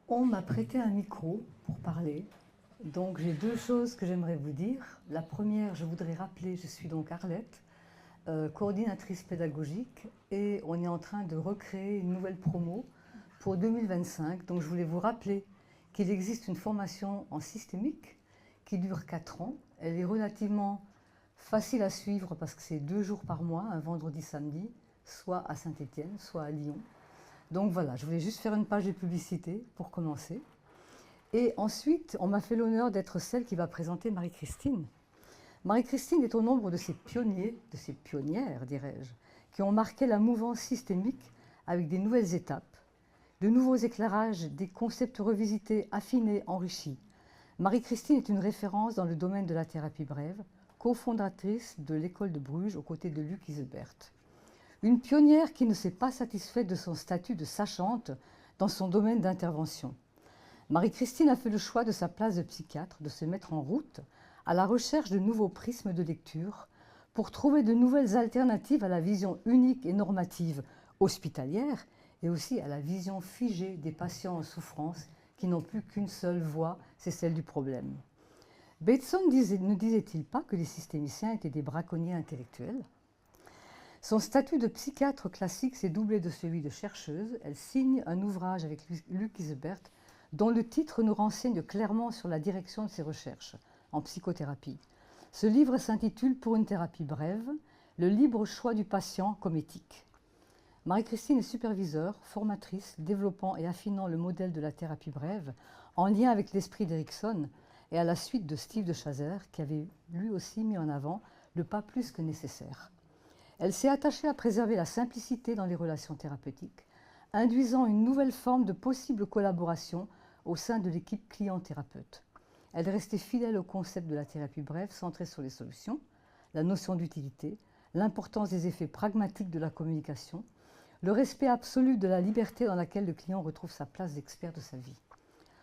On m'a prêté un micro pour parler, donc j'ai deux choses que j'aimerais vous dire. La première, je voudrais rappeler, je suis donc Arlette, coordinatrice pédagogique, et on est en train de recréer une nouvelle promo pour 2025. Donc je voulais vous rappeler qu'il existe une formation en systémique qui dure 4 ans. Elle est relativement facile à suivre parce que c'est 2 jours par mois, un vendredi, samedi, soit à Saint-Étienne, soit à Lyon. Donc voilà, je voulais juste faire une page de publicité pour commencer. Et ensuite, on m'a fait l'honneur d'être celle qui va présenter Marie-Christine. Marie-Christine est au nombre de ces pionniers, de ces pionnières, dirais-je, qui ont marqué la mouvance systémique avec des nouvelles étapes, de nouveaux éclairages, des concepts revisités, affinés, enrichis. Marie-Christine est une référence dans le domaine de la thérapie brève, cofondatrice de l'école de Bruges aux côtés de Luc Iselbert. Une pionnière qui ne s'est pas satisfaite de son statut de sachante dans son domaine d'intervention. Marie-Christine a fait le choix de sa place de psychiatre de se mettre en route à la recherche de nouveaux prismes de lecture pour trouver de nouvelles alternatives à la vision unique et normative hospitalière et aussi à la vision figée des patients en souffrance qui n'ont plus qu'une seule voie, c'est celle du problème. Bateson ne disait-il pas que les systémiciens étaient des braconniers intellectuels ? Son statut de psychiatre classique s'est doublé de celui de chercheuse. Elle signe un ouvrage avec Luc Iselbert dont le titre nous renseigne clairement sur la direction de ses recherches en psychothérapie. Ce livre s'intitule « Pour une thérapie brève, le libre choix du patient comme éthique ». Marie-Christine est superviseure, formatrice, développant et affinant le modèle de la thérapie brève en lien avec l'esprit d'Erickson et à la suite de Steve de Chazer qui avait lui aussi mis en avant le pas plus que nécessaire. Elle s'est attachée à préserver la simplicité dans les relations thérapeutiques, induisant une nouvelle forme de possible collaboration au sein de l'équipe client-thérapeute. Elle restait fidèle au concept de la thérapie brève centrée sur les solutions, la notion d'utilité, l'importance des effets pragmatiques de la communication, le respect absolu de la liberté dans laquelle le client retrouve sa place d'expert de sa vie.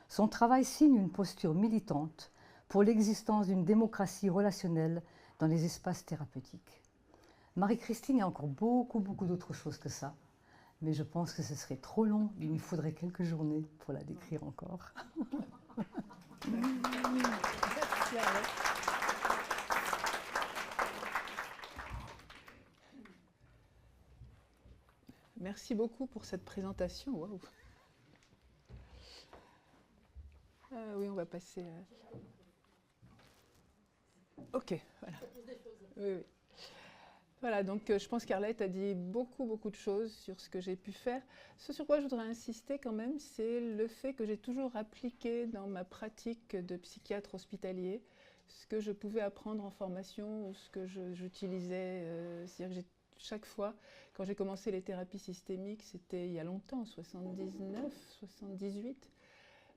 Son travail signe une posture militante pour l'existence d'une démocratie relationnelle dans les espaces thérapeutiques. Marie-Christine, il y a encore beaucoup d'autres choses que ça, mais je pense que ce serait trop long, il nous faudrait quelques journées pour la décrire encore. Merci beaucoup pour cette présentation. Wow. Oui, on va passer. Ok, voilà. Oui, oui. Voilà, donc je pense qu'Arlette a dit beaucoup de choses sur ce que j'ai pu faire. Ce sur quoi je voudrais insister quand même, c'est le fait que j'ai toujours appliqué dans ma pratique de psychiatre hospitalier ce que je pouvais apprendre en formation ou ce que j'utilisais. C'est-à-dire que chaque fois, quand j'ai commencé les thérapies systémiques, c'était il y a longtemps, 79, 78,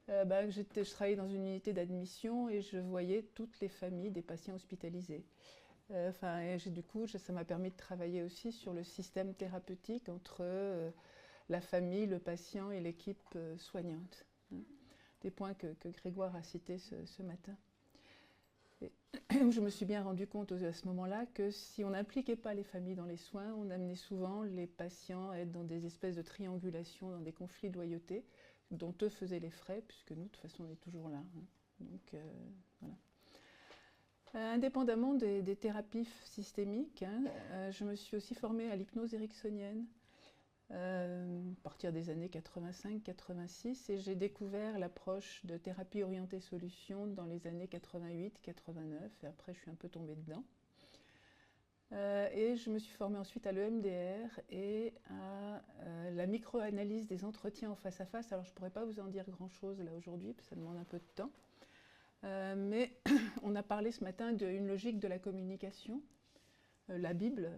je travaillais dans une unité d'admission et je voyais toutes les familles des patients hospitalisés. Du coup, ça m'a permis de travailler aussi sur le système thérapeutique entre la famille, le patient et l'équipe soignante. Hein. Des points que Grégoire a cités ce matin. Et je me suis bien rendu compte à ce moment-là que si on n'impliquait pas les familles dans les soins, on amenait souvent les patients à être dans des espèces de triangulation, dans des conflits de loyauté, dont eux faisaient les frais, puisque nous, de toute façon, on est toujours là. Hein. Donc, voilà. Indépendamment des thérapies systémiques, je me suis aussi formée à l'hypnose ericksonienne à partir des années 85-86 et j'ai découvert l'approche de thérapie orientée solution dans les années 88-89 et après je suis un peu tombée dedans. Et je me suis formée ensuite à l'EMDR et à la micro-analyse des entretiens en face à face. Alors je ne pourrais pas vous en dire grand-chose là aujourd'hui parce que ça demande un peu de temps. Mais on a parlé ce matin d'une logique de la communication, la Bible,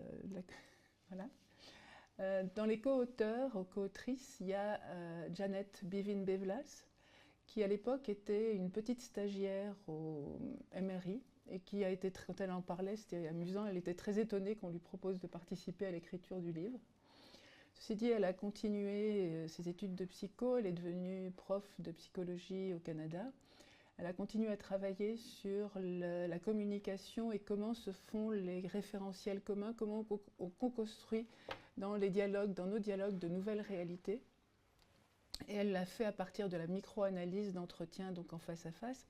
voilà. Dans les co-auteurs, co-autrices, il y a Janet Bivin-Bevlas, qui à l'époque était une petite stagiaire au MRI, et qui a été, quand elle en parlait, c'était amusant, elle était très étonnée qu'on lui propose de participer à l'écriture du livre. Ceci dit, elle a continué ses études de psycho, elle est devenue prof de psychologie au Canada. Elle a continué à travailler sur la communication et comment se font les référentiels communs, comment on co-construit dans les dialogues, dans nos dialogues, de nouvelles réalités. Et elle l'a fait à partir de la micro-analyse d'entretien, donc en face à face.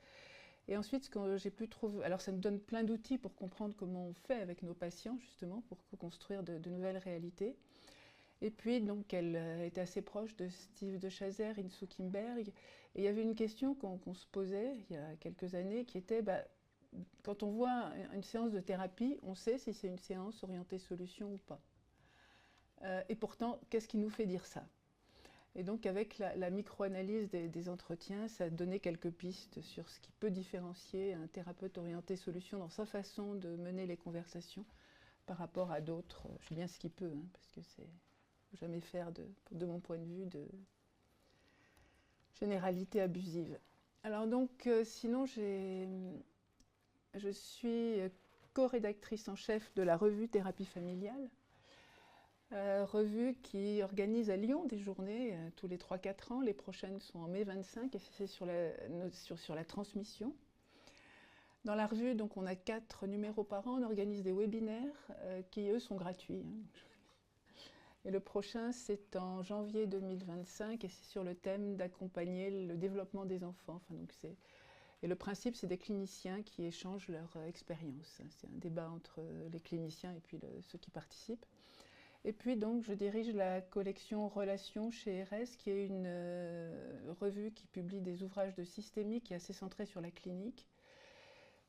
Et ensuite, quand j'ai pu trouver... Alors ça me donne plein d'outils pour comprendre comment on fait avec nos patients, justement, pour construire de nouvelles réalités. Et puis, donc, elle était assez proche de Steve de Chazer, Insoo Kim Berg. Et il y avait une question qu'on se posait il y a quelques années, qui était, quand on voit une séance de thérapie, on sait si c'est une séance orientée solution ou pas. Et pourtant, qu'est-ce qui nous fait dire ça? Et donc avec la micro-analyse des entretiens, ça a donné quelques pistes sur ce qui peut différencier un thérapeute orienté solution dans sa façon de mener les conversations par rapport à d'autres. Je dis bien ce qu'il peut, hein, parce que c'est jamais faire, de mon point de vue, de généralité abusive. Alors donc, sinon, je suis co-rédactrice en chef de la revue Thérapie familiale. Revue qui organise à Lyon des journées tous les 3-4 ans. Les prochaines sont en mai 25 et c'est sur la transmission. Dans la revue, donc, on a 4 numéros par an. On organise des webinaires qui, eux, sont gratuits. Hein. Et le prochain, c'est en janvier 2025 et c'est sur le thème d'accompagner le développement des enfants. Enfin, donc et le principe, c'est des cliniciens qui échangent leur expérience. C'est un débat entre les cliniciens et puis ceux qui participent. Et puis donc je dirige la collection Relations chez RS, qui est une revue qui publie des ouvrages de systémie qui est assez centrée sur la clinique.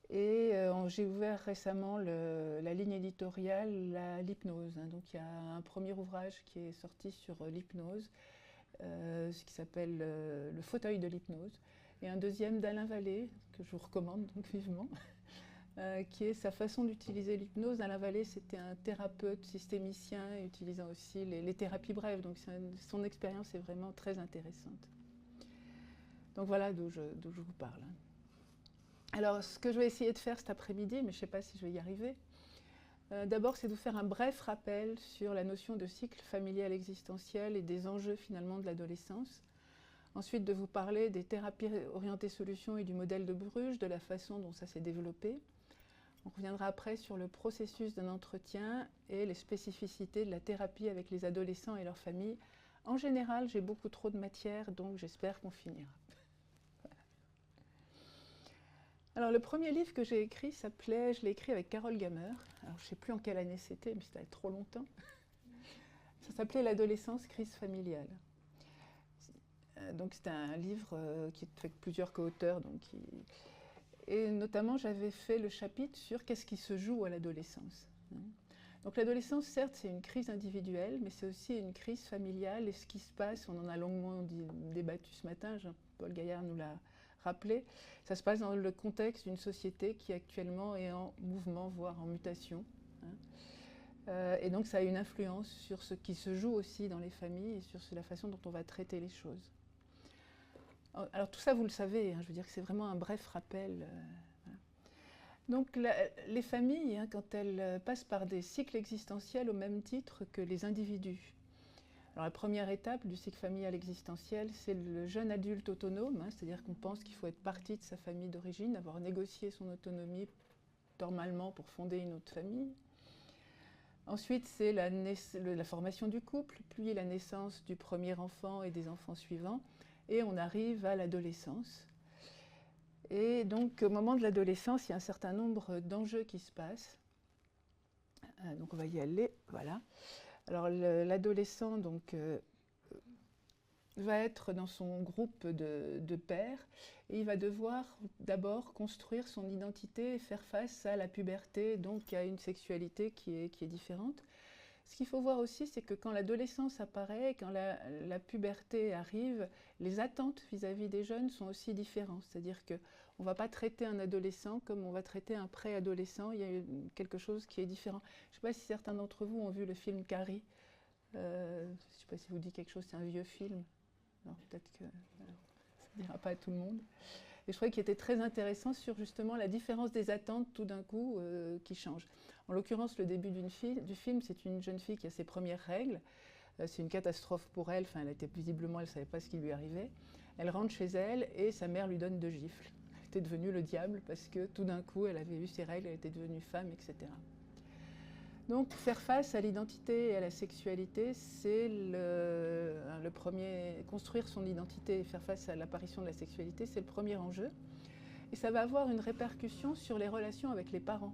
Et j'ai ouvert récemment la ligne éditoriale l'hypnose. Hein. Donc il y a un premier ouvrage qui est sorti sur l'hypnose, ce qui s'appelle Le fauteuil de l'hypnose, et un deuxième d'Alain Vallée, que je vous recommande donc vivement. Qui est sa façon d'utiliser l'hypnose. Alain Vallée, c'était un thérapeute systémicien utilisant aussi les thérapies brèves. Donc son expérience est vraiment très intéressante. Donc voilà d'où je vous parle. Alors ce que je vais essayer de faire cet après-midi, mais je ne sais pas si je vais y arriver, d'abord c'est de vous faire un bref rappel sur la notion de cycle familial existentiel et des enjeux finalement de l'adolescence. Ensuite de vous parler des thérapies orientées solutions et du modèle de Bruges, de la façon dont ça s'est développé. On reviendra après sur le processus d'un entretien et les spécificités de la thérapie avec les adolescents et leurs familles. En général, j'ai beaucoup trop de matière, donc j'espère qu'on finira. Voilà. Alors, le premier livre que j'ai écrit s'appelait, je l'ai écrit avec Carole Gamer. Alors, je ne sais plus en quelle année c'était, mais c'était trop longtemps. Ça s'appelait L'adolescence, crise familiale. Donc, c'était un livre qui est fait avec plusieurs co-auteurs, et notamment, j'avais fait le chapitre sur qu'est-ce qui se joue à l'adolescence. Donc l'adolescence, certes, c'est une crise individuelle, mais c'est aussi une crise familiale. Et ce qui se passe, on en a longuement débattu ce matin, Jean-Paul Gaillard nous l'a rappelé, ça se passe dans le contexte d'une société qui actuellement est en mouvement, voire en mutation. Et donc ça a une influence sur ce qui se joue aussi dans les familles et sur la façon dont on va traiter les choses. Alors tout ça, vous le savez, hein, je veux dire que c'est vraiment un bref rappel. Voilà. Donc les familles, hein, quand elles passent par des cycles existentiels au même titre que les individus. Alors la première étape du cycle familial existentiel, c'est le jeune adulte autonome, hein, c'est-à-dire qu'on pense qu'il faut être parti de sa famille d'origine, avoir négocié son autonomie normalement pour fonder une autre famille. Ensuite, c'est la formation du couple, puis la naissance du premier enfant et des enfants suivants. Et on arrive à l'adolescence. Et donc, au moment de l'adolescence, il y a un certain nombre d'enjeux qui se passent. Donc, on va y aller. Voilà. Alors, l'adolescent va être dans son groupe de pairs et il va devoir d'abord construire son identité et faire face à la puberté, donc à une sexualité qui est différente. Ce qu'il faut voir aussi, c'est que quand l'adolescence apparaît, quand la puberté arrive, les attentes vis-à-vis des jeunes sont aussi différentes. C'est-à-dire qu'on ne va pas traiter un adolescent comme on va traiter un préadolescent. Il y a quelque chose qui est différent. Je ne sais pas si certains d'entre vous ont vu le film Carrie. Je ne sais pas si vous dit quelque chose, c'est un vieux film. Alors peut-être que ça ne dira pas à tout le monde. Et je trouvais qu'il était très intéressant sur justement la différence des attentes tout d'un coup qui changent. En l'occurrence, le début du film, c'est une jeune fille qui a ses premières règles. C'est une catastrophe pour elle. Enfin, visiblement, elle ne savait pas ce qui lui arrivait. Elle rentre chez elle et sa mère lui donne 2 gifles. Elle était devenue le diable parce que tout d'un coup, elle avait eu ses règles, elle était devenue femme, etc. Donc faire face à l'identité et à la sexualité, c'est le premier, construire son identité et faire face à l'apparition de la sexualité, c'est le premier enjeu. Et ça va avoir une répercussion sur les relations avec les parents.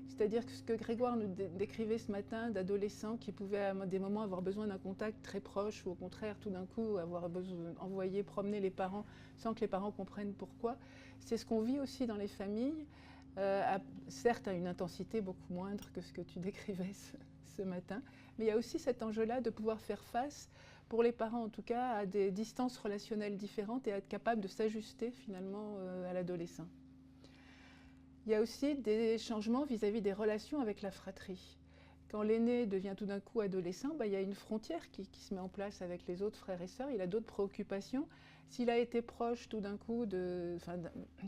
C'est-à-dire que ce que Grégoire nous décrivait ce matin d'adolescents qui pouvaient à des moments avoir besoin d'un contact très proche ou au contraire tout d'un coup avoir besoin d'envoyer promener les parents sans que les parents comprennent pourquoi, c'est ce qu'on vit aussi dans les familles, certes à une intensité beaucoup moindre que ce que tu décrivais ce matin, mais il y a aussi cet enjeu-là de pouvoir faire face, pour les parents en tout cas, à des distances relationnelles différentes et à être capable de s'ajuster finalement à l'adolescent. Il y a aussi des changements vis-à-vis des relations avec la fratrie. Quand l'aîné devient tout d'un coup adolescent, il y a une frontière qui se met en place avec les autres frères et sœurs, il a d'autres préoccupations. S'il a été proche tout d'un coup,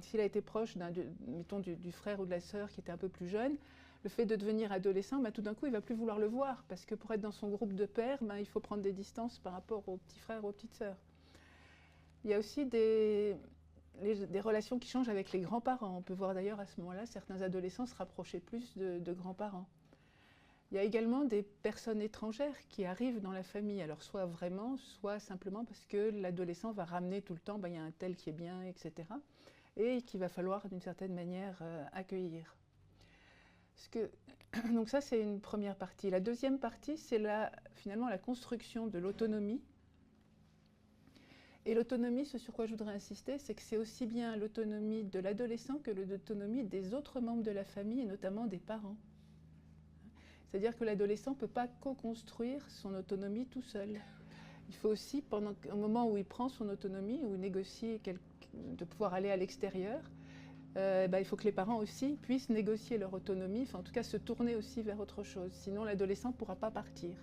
s'il a été proche mettons, du frère ou de la sœur qui était un peu plus jeune, le fait de devenir adolescent, tout d'un coup il ne va plus vouloir le voir, parce que pour être dans son groupe de pairs, il faut prendre des distances par rapport aux petits frères ou aux petites sœurs. Il y a aussi des relations qui changent avec les grands-parents. On peut voir d'ailleurs à ce moment-là certains adolescents se rapprocher plus de grands-parents. Il y a également des personnes étrangères qui arrivent dans la famille, alors soit vraiment, soit simplement parce que l'adolescent va ramener tout le temps, il y a un tel qui est bien, etc. Et qu'il va falloir d'une certaine manière accueillir. Donc ça c'est une première partie. La deuxième partie c'est finalement la construction de l'autonomie. Et l'autonomie, ce sur quoi je voudrais insister, c'est que c'est aussi bien l'autonomie de l'adolescent que l'autonomie des autres membres de la famille, et notamment des parents. C'est-à-dire que l'adolescent ne peut pas co-construire son autonomie tout seul. Il faut aussi, au moment où il prend son autonomie, où il négocie de pouvoir aller à l'extérieur, il faut que les parents aussi puissent négocier leur autonomie, en tout cas se tourner aussi vers autre chose. Sinon, l'adolescent ne pourra pas partir.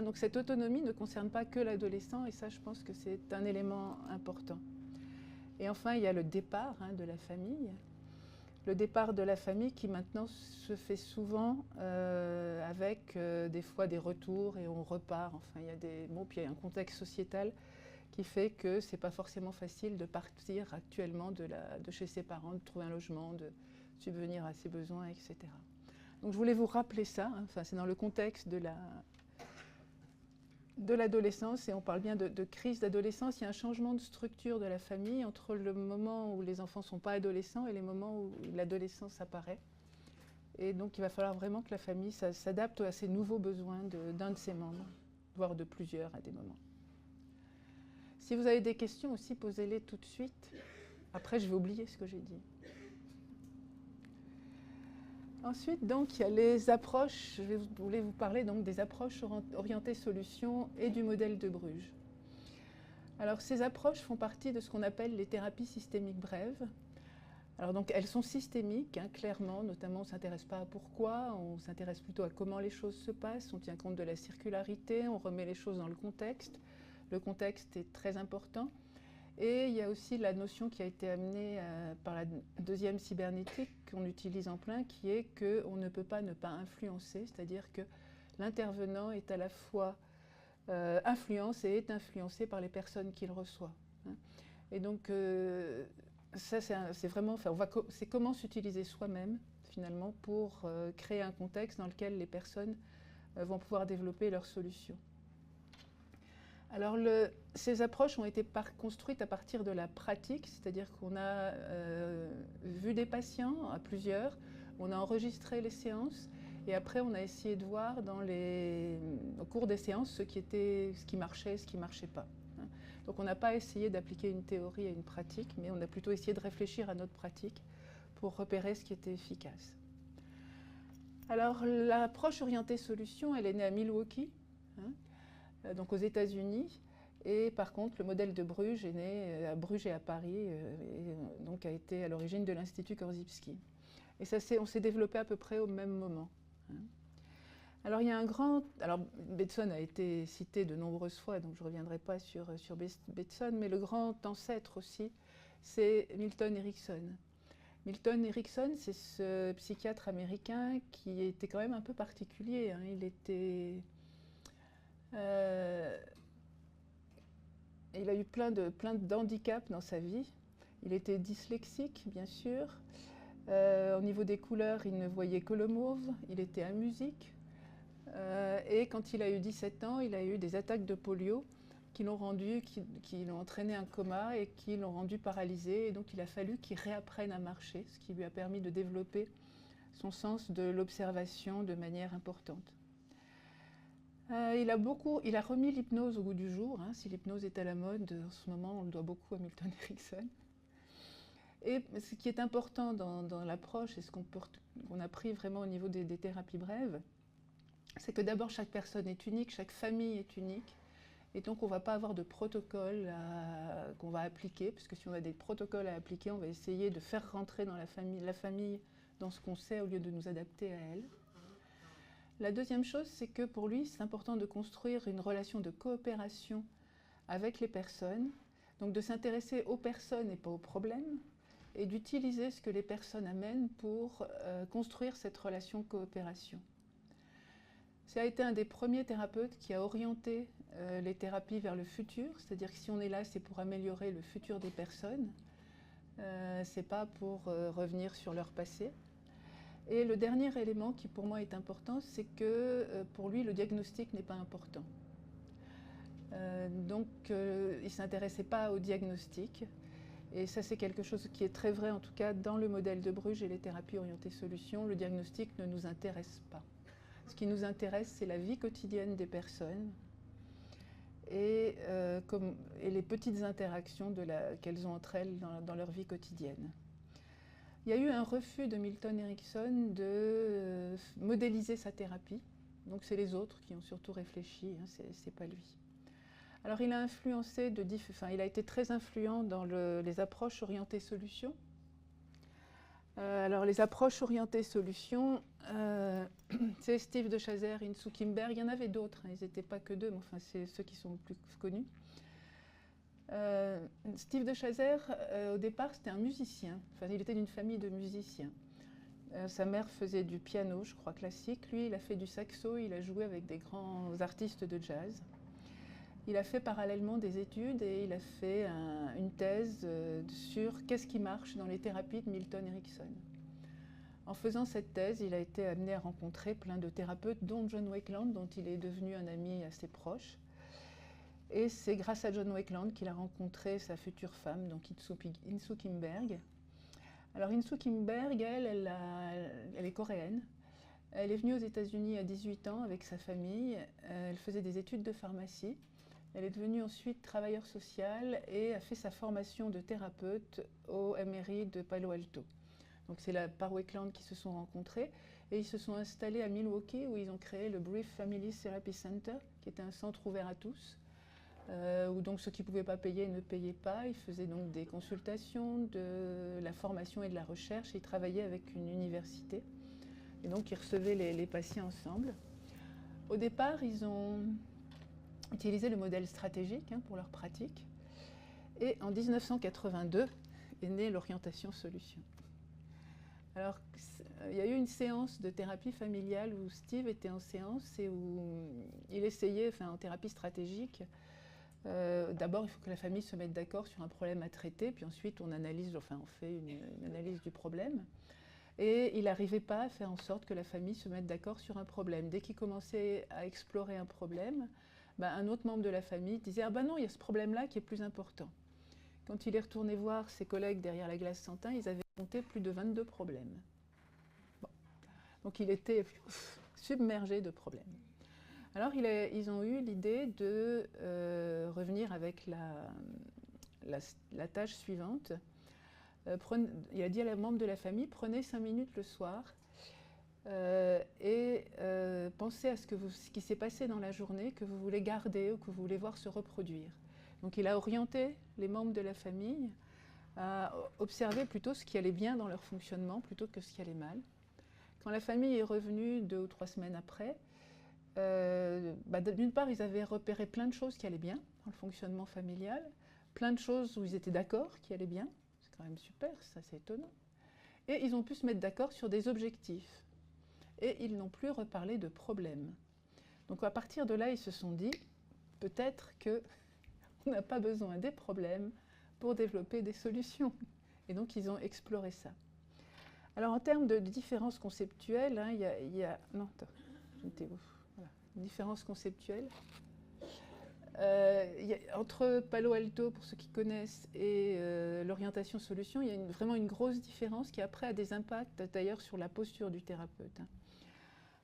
Donc cette autonomie ne concerne pas que l'adolescent, et ça, je pense que c'est un élément important. Et enfin, il y a le départ de la famille. Le départ de la famille qui maintenant se fait souvent avec des fois des retours et on repart. Enfin, puis il y a un contexte sociétal qui fait que ce n'est pas forcément facile de partir actuellement de chez ses parents, de trouver un logement, de subvenir à ses besoins, etc. Donc je voulais vous rappeler ça. C'est dans le contexte de l'adolescence, et on parle bien de crise d'adolescence. Il y a un changement de structure de la famille entre le moment où les enfants ne sont pas adolescents et les moments où l'adolescence apparaît. Et donc il va falloir vraiment que la famille s'adapte à ces nouveaux besoins d'un de ses membres, voire de plusieurs à des moments. Si vous avez des questions aussi, posez-les tout de suite. Après, je vais oublier ce que j'ai dit. Ensuite, donc, il y a les approches. Je voulais vous parler donc des approches orientées solutions et du modèle de Bruges. Alors, ces approches font partie de ce qu'on appelle les thérapies systémiques brèves. Alors, donc, elles sont systémiques, clairement. Notamment, on ne s'intéresse pas à pourquoi, on s'intéresse plutôt à comment les choses se passent. On tient compte de la circularité, on remet les choses dans le contexte. Le contexte est très important. Et il y a aussi la notion qui a été amenée par la deuxième cybernétique qu'on utilise en plein, qui est qu'on ne peut pas ne pas influencer, c'est-à-dire que l'intervenant est à la fois influence et est influencé par les personnes qu'il reçoit. Et donc ça c'est vraiment, c'est comment s'utiliser soi-même finalement pour créer un contexte dans lequel les personnes vont pouvoir développer leurs solutions. Alors ces approches ont été construites à partir de la pratique, c'est-à-dire qu'on a vu des patients à plusieurs, on a enregistré les séances et après on a essayé de voir au cours des séances ce qui marchait et ce qui ne marchait pas. Donc on n'a pas essayé d'appliquer une théorie à une pratique, mais on a plutôt essayé de réfléchir à notre pratique pour repérer ce qui était efficace. Alors l'approche orientée solution, elle est née à Milwaukee, donc aux États-Unis, et par contre le modèle de Bruges est né à Bruges et à Paris, et donc a été à l'origine de l'Institut Korzybski. Et on s'est développé à peu près au même moment. Alors il y a alors Bateson a été cité de nombreuses fois, donc je ne reviendrai pas sur Bateson, mais le grand ancêtre aussi, c'est Milton Erickson. Milton Erickson, c'est ce psychiatre américain qui était quand même un peu particulier. Il a eu plein d'handicaps dans sa vie. Il était dyslexique, bien sûr. Au niveau des couleurs, il ne voyait que le mauve, il était amusique. Et quand il a eu 17 ans, il a eu des attaques de polio qui l'ont entraîné un coma et qui l'ont rendu paralysé. Et donc il a fallu qu'il réapprenne à marcher, ce qui lui a permis de développer son sens de l'observation de manière importante. Il a remis l'hypnose au goût du jour. Hein. Si l'hypnose est à la mode, en ce moment, on le doit beaucoup à Milton Erickson. Et ce qui est important dans l'approche, et ce qu'on a pris vraiment au niveau des thérapies brèves, c'est que d'abord, chaque personne est unique, chaque famille est unique. Et donc, on ne va pas avoir de protocole qu'on va appliquer, parce que si on a des protocoles à appliquer, on va essayer de faire rentrer dans la famille dans ce qu'on sait au lieu de nous adapter à elle. La deuxième chose, c'est que pour lui, c'est important de construire une relation de coopération avec les personnes, donc de s'intéresser aux personnes et pas aux problèmes, et d'utiliser ce que les personnes amènent pour construire cette relation coopération. Ça a été un des premiers thérapeutes qui a orienté les thérapies vers le futur, c'est-à-dire que si on est là, c'est pour améliorer le futur des personnes, c'est pas pour revenir sur leur passé. Et le dernier élément qui pour moi est important, c'est que pour lui, le diagnostic n'est pas important. Donc il ne s'intéressait pas au diagnostic. Et ça, c'est quelque chose qui est très vrai, en tout cas, dans le modèle de Bruges et les thérapies orientées solutions. Le diagnostic ne nous intéresse pas. Ce qui nous intéresse, c'est la vie quotidienne des personnes et les petites interactions qu'elles ont entre elles dans leur vie quotidienne. Il y a eu un refus de Milton Erickson de modéliser sa thérapie. Donc c'est les autres qui ont surtout réfléchi, hein, c'est pas lui. Alors il a influencé, il a été très influent dans les approches orientées solutions. Alors les approches orientées solutions, c'est Steve de Chazer, Insoo Kim Berg, il y en avait d'autres, hein, ils n'étaient pas que deux, mais enfin c'est ceux qui sont le plus connus. Steve de Chazer, au départ, c'était un musicien. Enfin, il était d'une famille de musiciens. Sa mère faisait du piano, je crois, classique. Lui, il a fait du saxo, il a joué avec des grands artistes de jazz. Il a fait parallèlement des études et il a fait une thèse sur qu'est-ce qui marche dans les thérapies de Milton Erickson. En faisant cette thèse, il a été amené à rencontrer plein de thérapeutes, dont John Wakeland, dont il est devenu un ami assez proche. Et c'est grâce à John Wakeland qu'il a rencontré sa future femme, donc Insoo Kim Berg. Alors Insoo Kim Berg, elle est coréenne. Elle est venue aux États-Unis à 18 ans avec sa famille. Elle faisait des études de pharmacie. Elle est devenue ensuite travailleuse sociale et a fait sa formation de thérapeute au MRI de Palo Alto. Donc c'est par Wakeland qu'ils se sont rencontrés et ils se sont installés à Milwaukee où ils ont créé le Brief Family Therapy Center, qui était un centre ouvert à tous. Où donc ceux qui ne pouvaient pas payer ne payaient pas. Ils faisaient donc des consultations, de la formation et de la recherche. Et ils travaillaient avec une université. Et donc ils recevaient les patients ensemble. Au départ, ils ont utilisé le modèle stratégique pour leur pratique. Et en 1982 est née l'orientation solution. Alors, il y a eu une séance de thérapie familiale où Steve était en séance et où il essayait, en thérapie stratégique, d'abord, il faut que la famille se mette d'accord sur un problème à traiter, puis ensuite on fait une analyse du problème. Et il n'arrivait pas à faire en sorte que la famille se mette d'accord sur un problème. Dès qu'il commençait à explorer un problème, un autre membre de la famille disait « Ah ben non, il y a ce problème-là qui est plus important ». Quand il est retourné voir ses collègues derrière la glace sans teint, ils avaient compté plus de 22 problèmes. Bon. Donc il était submergé de problèmes. Alors ils ont eu l'idée de revenir avec la tâche suivante. Il a dit à la membre de la famille, prenez 5 minutes le soir et pensez à ce qui s'est passé dans la journée, que vous voulez garder ou que vous voulez voir se reproduire. Donc il a orienté les membres de la famille à observer plutôt ce qui allait bien dans leur fonctionnement plutôt que ce qui allait mal. Quand la famille est revenue 2 ou 3 semaines après, d'une part, ils avaient repéré plein de choses qui allaient bien dans le fonctionnement familial, plein de choses où ils étaient d'accord qui allaient bien, c'est quand même super, ça c'est étonnant. Et ils ont pu se mettre d'accord sur des objectifs. Et ils n'ont plus reparlé de problèmes. Donc à partir de là, ils se sont dit, peut-être qu'on n'a pas besoin des problèmes pour développer des solutions. Et donc ils ont exploré ça. Alors en termes de différences conceptuelles, hein, il y a... Non, attends, j'étais où? Voilà, différences conceptuelles. Entre Palo Alto, pour ceux qui connaissent, et l'orientation solution, il y a vraiment une grosse différence qui après a des impacts d'ailleurs sur la posture du thérapeute. Hein.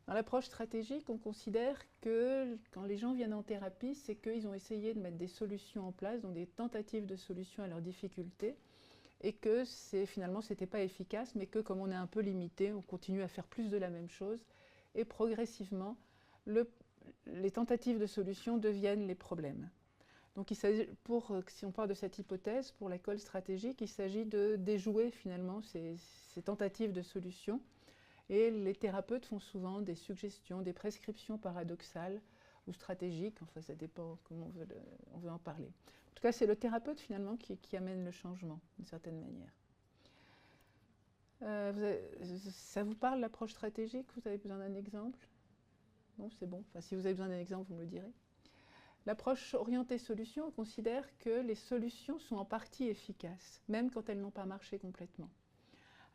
Dans l'approche stratégique, on considère que quand les gens viennent en thérapie, c'est qu'ils ont essayé de mettre des solutions en place, donc des tentatives de solutions à leurs difficultés, et que finalement ce n'était pas efficace, mais que comme on est un peu limité, on continue à faire plus de la même chose, et progressivement, les tentatives de solutions deviennent les problèmes. Donc si on part de cette hypothèse, pour l'école stratégique, il s'agit de déjouer finalement ces tentatives de solutions. Et les thérapeutes font souvent des suggestions, des prescriptions paradoxales ou stratégiques, enfin ça dépend comment on veut en parler. En tout cas, c'est le thérapeute finalement qui amène le changement, d'une certaine manière. Ça vous parle, l'approche stratégique? Vous avez besoin d'un exemple? Non, c'est bon. Enfin, si vous avez besoin d'un exemple, vous me le direz. L'approche orientée solution, on considère que les solutions sont en partie efficaces, même quand elles n'ont pas marché complètement.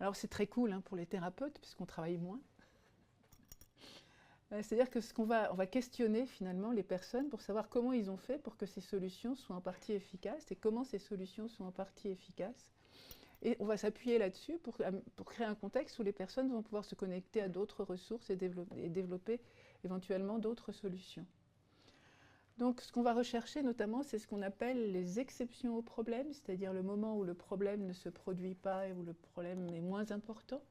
Alors c'est très cool hein, pour les thérapeutes, puisqu'on travaille moins. C'est-à-dire que on va questionner finalement les personnes pour savoir comment ils ont fait pour que ces solutions soient en partie efficaces et comment ces solutions sont en partie efficaces. Et on va s'appuyer là-dessus pour créer un contexte où les personnes vont pouvoir se connecter à d'autres ressources et développer éventuellement d'autres solutions. Donc ce qu'on va rechercher notamment, c'est ce qu'on appelle les exceptions au problème, c'est-à-dire le moment où le problème ne se produit pas et où le problème est moins important.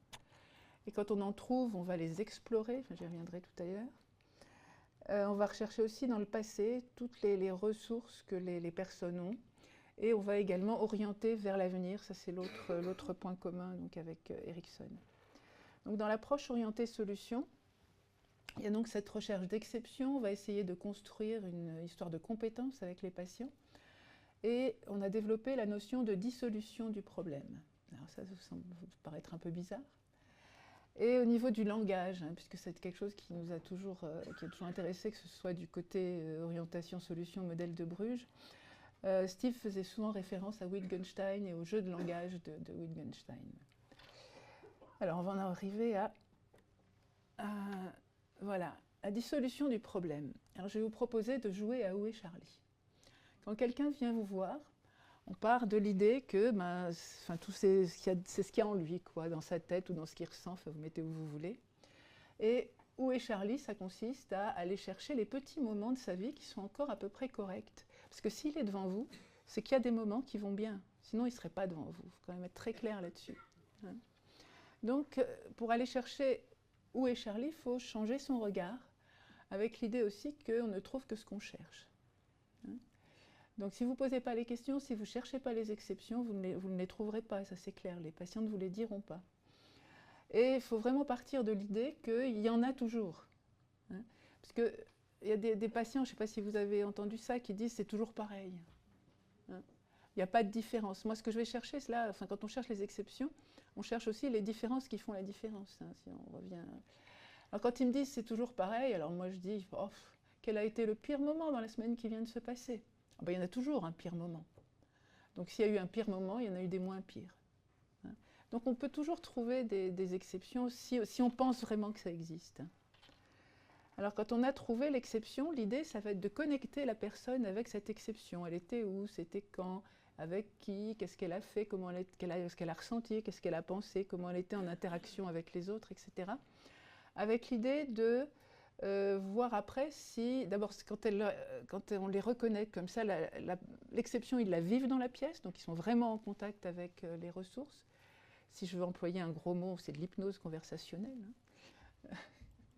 Et quand on en trouve, on va les explorer, enfin, j'y reviendrai tout à l'heure. On va rechercher aussi dans le passé toutes les ressources que les personnes ont. Et on va également orienter vers l'avenir, ça c'est l'autre point commun donc, avec Erikson. Donc dans l'approche orientée solution, il y a donc cette recherche d'exception, on va essayer de construire une histoire de compétence avec les patients. Et on a développé la notion de dissolution du problème. Alors ça vous paraître un peu bizarre. Et au niveau du langage, hein, puisque c'est quelque chose qui nous a toujours intéressé, que ce soit du côté orientation solution modèle de Bruges, Steve faisait souvent référence à Wittgenstein et au jeu de langage de Wittgenstein. Alors on va en arriver à voilà, la dissolution du problème. Alors je vais vous proposer de jouer à Où est Charlie? Quand quelqu'un vient vous voir, on part de l'idée que tout c'est ce qu'il y a en lui, quoi, dans sa tête ou dans ce qu'il ressent, enfin, vous mettez où vous voulez. Et Où est Charlie? Ça consiste à aller chercher les petits moments de sa vie qui sont encore à peu près corrects. Parce que s'il est devant vous, c'est qu'il y a des moments qui vont bien. Sinon, il ne serait pas devant vous. Il faut quand même être très clair là-dessus. Hein. Donc, pour aller chercher Où est Charlie, il faut changer son regard, avec l'idée aussi qu'on ne trouve que ce qu'on cherche. Hein. Donc si vous ne posez pas les questions, si vous ne cherchez pas les exceptions, vous ne les trouverez pas, ça c'est clair, les patients ne vous les diront pas. Et il faut vraiment partir de l'idée qu'il y en a toujours. Hein. Parce qu'il y a des patients, je ne sais pas si vous avez entendu ça, qui disent c'est toujours pareil. Hein. Il n'y a pas de différence. Moi, ce que je vais chercher, c'est là, quand on cherche les exceptions, on cherche aussi les différences qui font la différence. Hein, si on revient. Alors, quand ils me disent c'est toujours pareil, alors moi je dis quel a été le pire moment dans la semaine qui vient de se passer? Il y en a toujours un pire moment. Donc, s'il y a eu un pire moment, il y en a eu des moins pires. Hein. Donc, on peut toujours trouver des exceptions si on pense vraiment que ça existe. Hein. Alors, quand on a trouvé l'exception, l'idée, ça va être de connecter la personne avec cette exception. Elle était où? C'était quand? Avec qui? Qu'est-ce qu'elle a fait? Qu'est-ce qu'elle a ressenti? Qu'est-ce qu'elle a pensé? Comment elle était en interaction avec les autres, etc. Avec l'idée de voir après si, d'abord, quand on les reconnaît comme ça, l'exception, ils la vivent dans la pièce, donc ils sont vraiment en contact avec les ressources. Si je veux employer un gros mot, c'est de l'hypnose conversationnelle. Hein.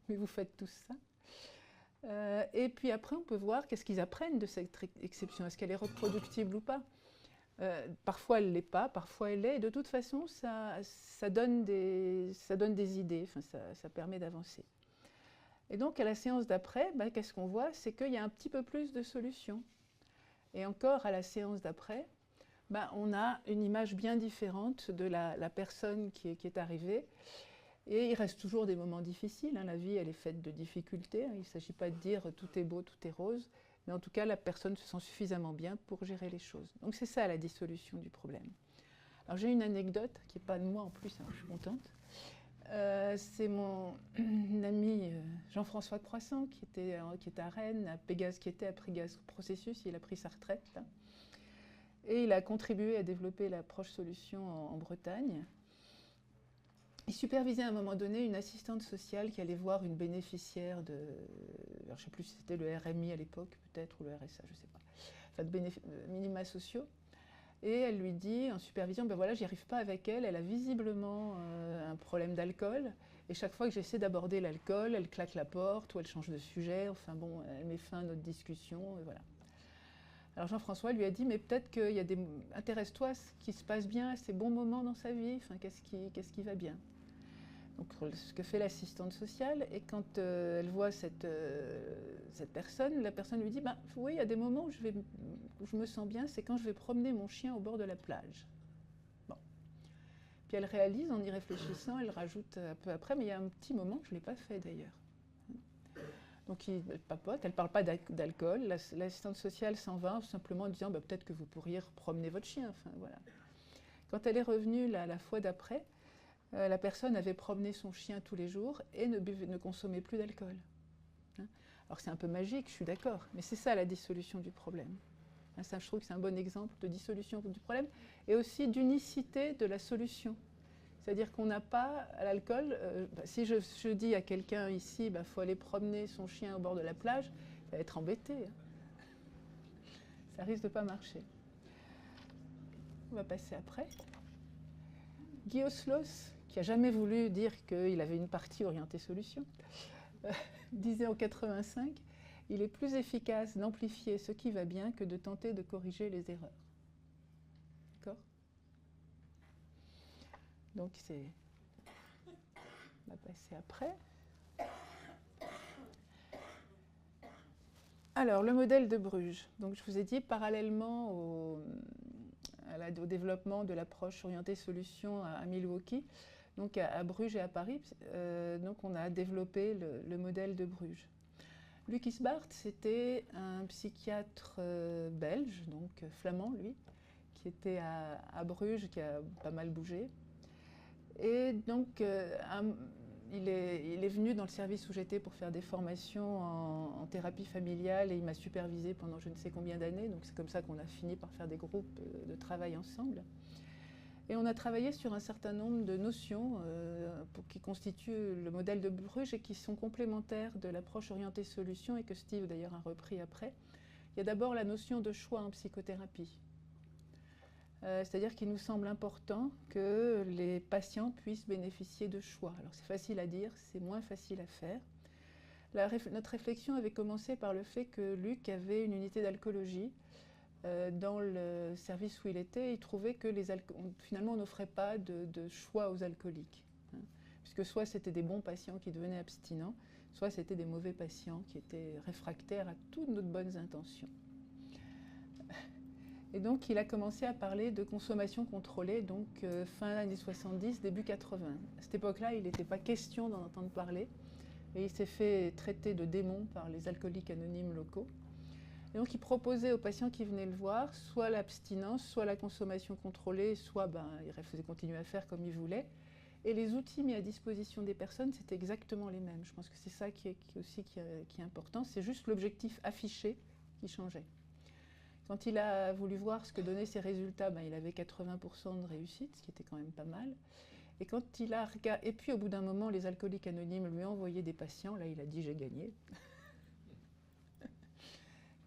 Mais vous faites tous ça. Et puis après, on peut voir qu'est-ce qu'ils apprennent de cette exception. Est-ce qu'elle est reproductible ou pas? Parfois, elle ne l'est pas, parfois, elle l'est. Et de toute façon, ça donne des idées, ça permet d'avancer. Et donc, à la séance d'après, qu'est-ce qu'on voit? C'est qu'il y a un petit peu plus de solutions. Et encore, à la séance d'après, on a une image bien différente de la personne qui est arrivée. Et il reste toujours des moments difficiles. Hein. La vie, elle est faite de difficultés. Hein. Il ne s'agit pas de dire tout est beau, tout est rose. Mais en tout cas, la personne se sent suffisamment bien pour gérer les choses. Donc c'est ça la dissolution du problème. Alors j'ai une anecdote qui n'est pas de moi en plus, hein, je suis contente. C'est mon ami Jean-François de Croissant qui était à Rennes, à Pégase, qui était à Pégase Processus, il a pris sa retraite là. Et il a contribué à développer l'approche solution en Bretagne. Il supervisait à un moment donné une assistante sociale qui allait voir une bénéficiaire de, alors je ne sais plus si c'était le RMI à l'époque peut-être, ou le RSA, je ne sais pas, enfin de minima sociaux. Et elle lui dit, en supervision, ben voilà, j'y arrive pas avec elle, elle a visiblement un problème d'alcool, et chaque fois que j'essaie d'aborder l'alcool, elle claque la porte, ou elle change de sujet, enfin bon, elle met fin à notre discussion, et voilà. Alors Jean-François lui a dit, mais peut-être qu'il y a des... Intéresse-toi à ce qui se passe bien, à ces bons moments dans sa vie, enfin, qu'est-ce qui va bien. Donc ce que fait l'assistante sociale, et quand elle voit cette personne, la personne lui dit, bah, oui, il y a des moments où je me sens bien, c'est quand je vais promener mon chien au bord de la plage. Bon. Puis elle réalise, en y réfléchissant, elle rajoute un peu après, mais il y a un petit moment, je ne l'ai pas fait d'ailleurs. Donc il papote, elle ne parle pas d'alcool, l'assistante sociale s'en va simplement en disant, bah, peut-être que vous pourriez promener votre chien, enfin voilà. Quand elle est revenue la fois d'après, la personne avait promené son chien tous les jours et ne consommait plus d'alcool. Hein. Alors c'est un peu magique, je suis d'accord, mais c'est ça la dissolution du problème. Hein, ça, je trouve que c'est un bon exemple de dissolution du problème et aussi d'unicité de la solution. C'est-à-dire qu'on n'a pas l'alcool. Si je dis à quelqu'un ici, il faut aller promener son chien au bord de la plage, il va être embêté. Hein. Ça risque de ne pas marcher. On va passer après. Guy Oslos, qui n'a jamais voulu dire qu'il avait une partie orientée solution, disait en 85, il est plus efficace d'amplifier ce qui va bien que de tenter de corriger les erreurs. D'accord ? Donc c'est... On va passer après. Alors, le modèle de Bruges. Donc, je vous ai dit, parallèlement au développement de l'approche orientée solution à Milwaukee, donc à Bruges et à Paris, donc on a développé le modèle de Bruges. Luc Isbart, c'était un psychiatre belge, donc flamand lui, qui était à Bruges, qui a pas mal bougé. Et donc, il est venu dans le service où j'étais pour faire des formations en thérapie familiale et il m'a supervisé pendant je ne sais combien d'années. Donc c'est comme ça qu'on a fini par faire des groupes de travail ensemble. Et on a travaillé sur un certain nombre de notions qui constituent le modèle de Bruges et qui sont complémentaires de l'approche orientée solution et que Steve d'ailleurs a repris après. Il y a d'abord la notion de choix en psychothérapie. C'est-à-dire qu'il nous semble important que les patients puissent bénéficier de choix. Alors c'est facile à dire, c'est moins facile à faire. Notre réflexion avait commencé par le fait que Luc avait une unité d'alcoolologie. Dans le service où il était, il trouvait que finalement on n'offrait pas de choix aux alcooliques. Hein, puisque soit c'était des bons patients qui devenaient abstinents, soit c'était des mauvais patients qui étaient réfractaires à toutes nos bonnes intentions. Et donc, il a commencé à parler de consommation contrôlée, donc fin années 70, début 80. À cette époque-là, il n'était pas question d'en entendre parler. Et il s'est fait traiter de démon par les alcooliques anonymes locaux. Et donc, il proposait aux patients qui venaient le voir soit l'abstinence, soit la consommation contrôlée, soit il faisait continuer à faire comme il voulait. Et les outils mis à disposition des personnes, c'était exactement les mêmes. Je pense que c'est ça qui est important. C'est juste l'objectif affiché qui changeait. Quand il a voulu voir ce que donnaient ses résultats, il avait 80% de réussite, ce qui était quand même pas mal. Et quand il a regardé, et puis au bout d'un moment, les alcooliques anonymes lui ont envoyé des patients. Là, il a dit j'ai gagné.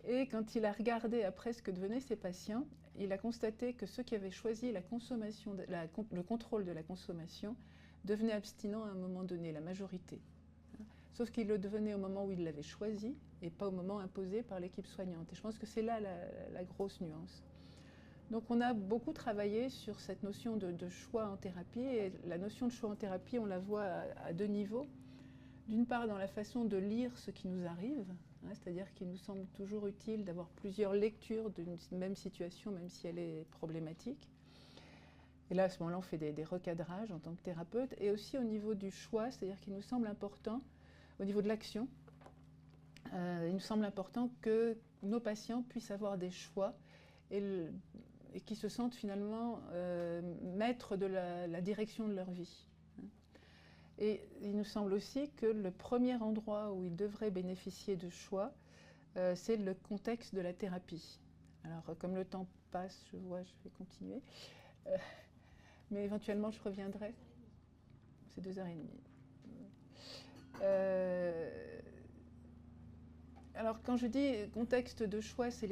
Et quand il a regardé après ce que devenaient ces patients, il a constaté que ceux qui avaient choisi la consommation, le contrôle de la consommation devenaient abstinents à un moment donné, la majorité. Sauf qu'il le devenait au moment où il l'avait choisi et pas au moment imposé par l'équipe soignante. Et je pense que c'est là la grosse nuance. Donc on a beaucoup travaillé sur cette notion de choix en thérapie. Et la notion de choix en thérapie, on la voit à deux niveaux. D'une part, dans la façon de lire ce qui nous arrive, hein, c'est-à-dire qu'il nous semble toujours utile d'avoir plusieurs lectures d'une même situation, même si elle est problématique. Et là, à ce moment-là, on fait des recadrages en tant que thérapeute. Et aussi au niveau du choix, c'est-à-dire qu'il nous semble important, au niveau de l'action, il nous semble important que nos patients puissent avoir des choix et et qui se sentent finalement maîtres de la direction de leur vie. Et il nous semble aussi que le premier endroit où ils devraient bénéficier de choix, c'est le contexte de la thérapie. Alors, comme le temps passe, je vois, je vais continuer. Mais éventuellement, je reviendrai. C'est 2h30. Alors, quand je dis contexte de choix, c'est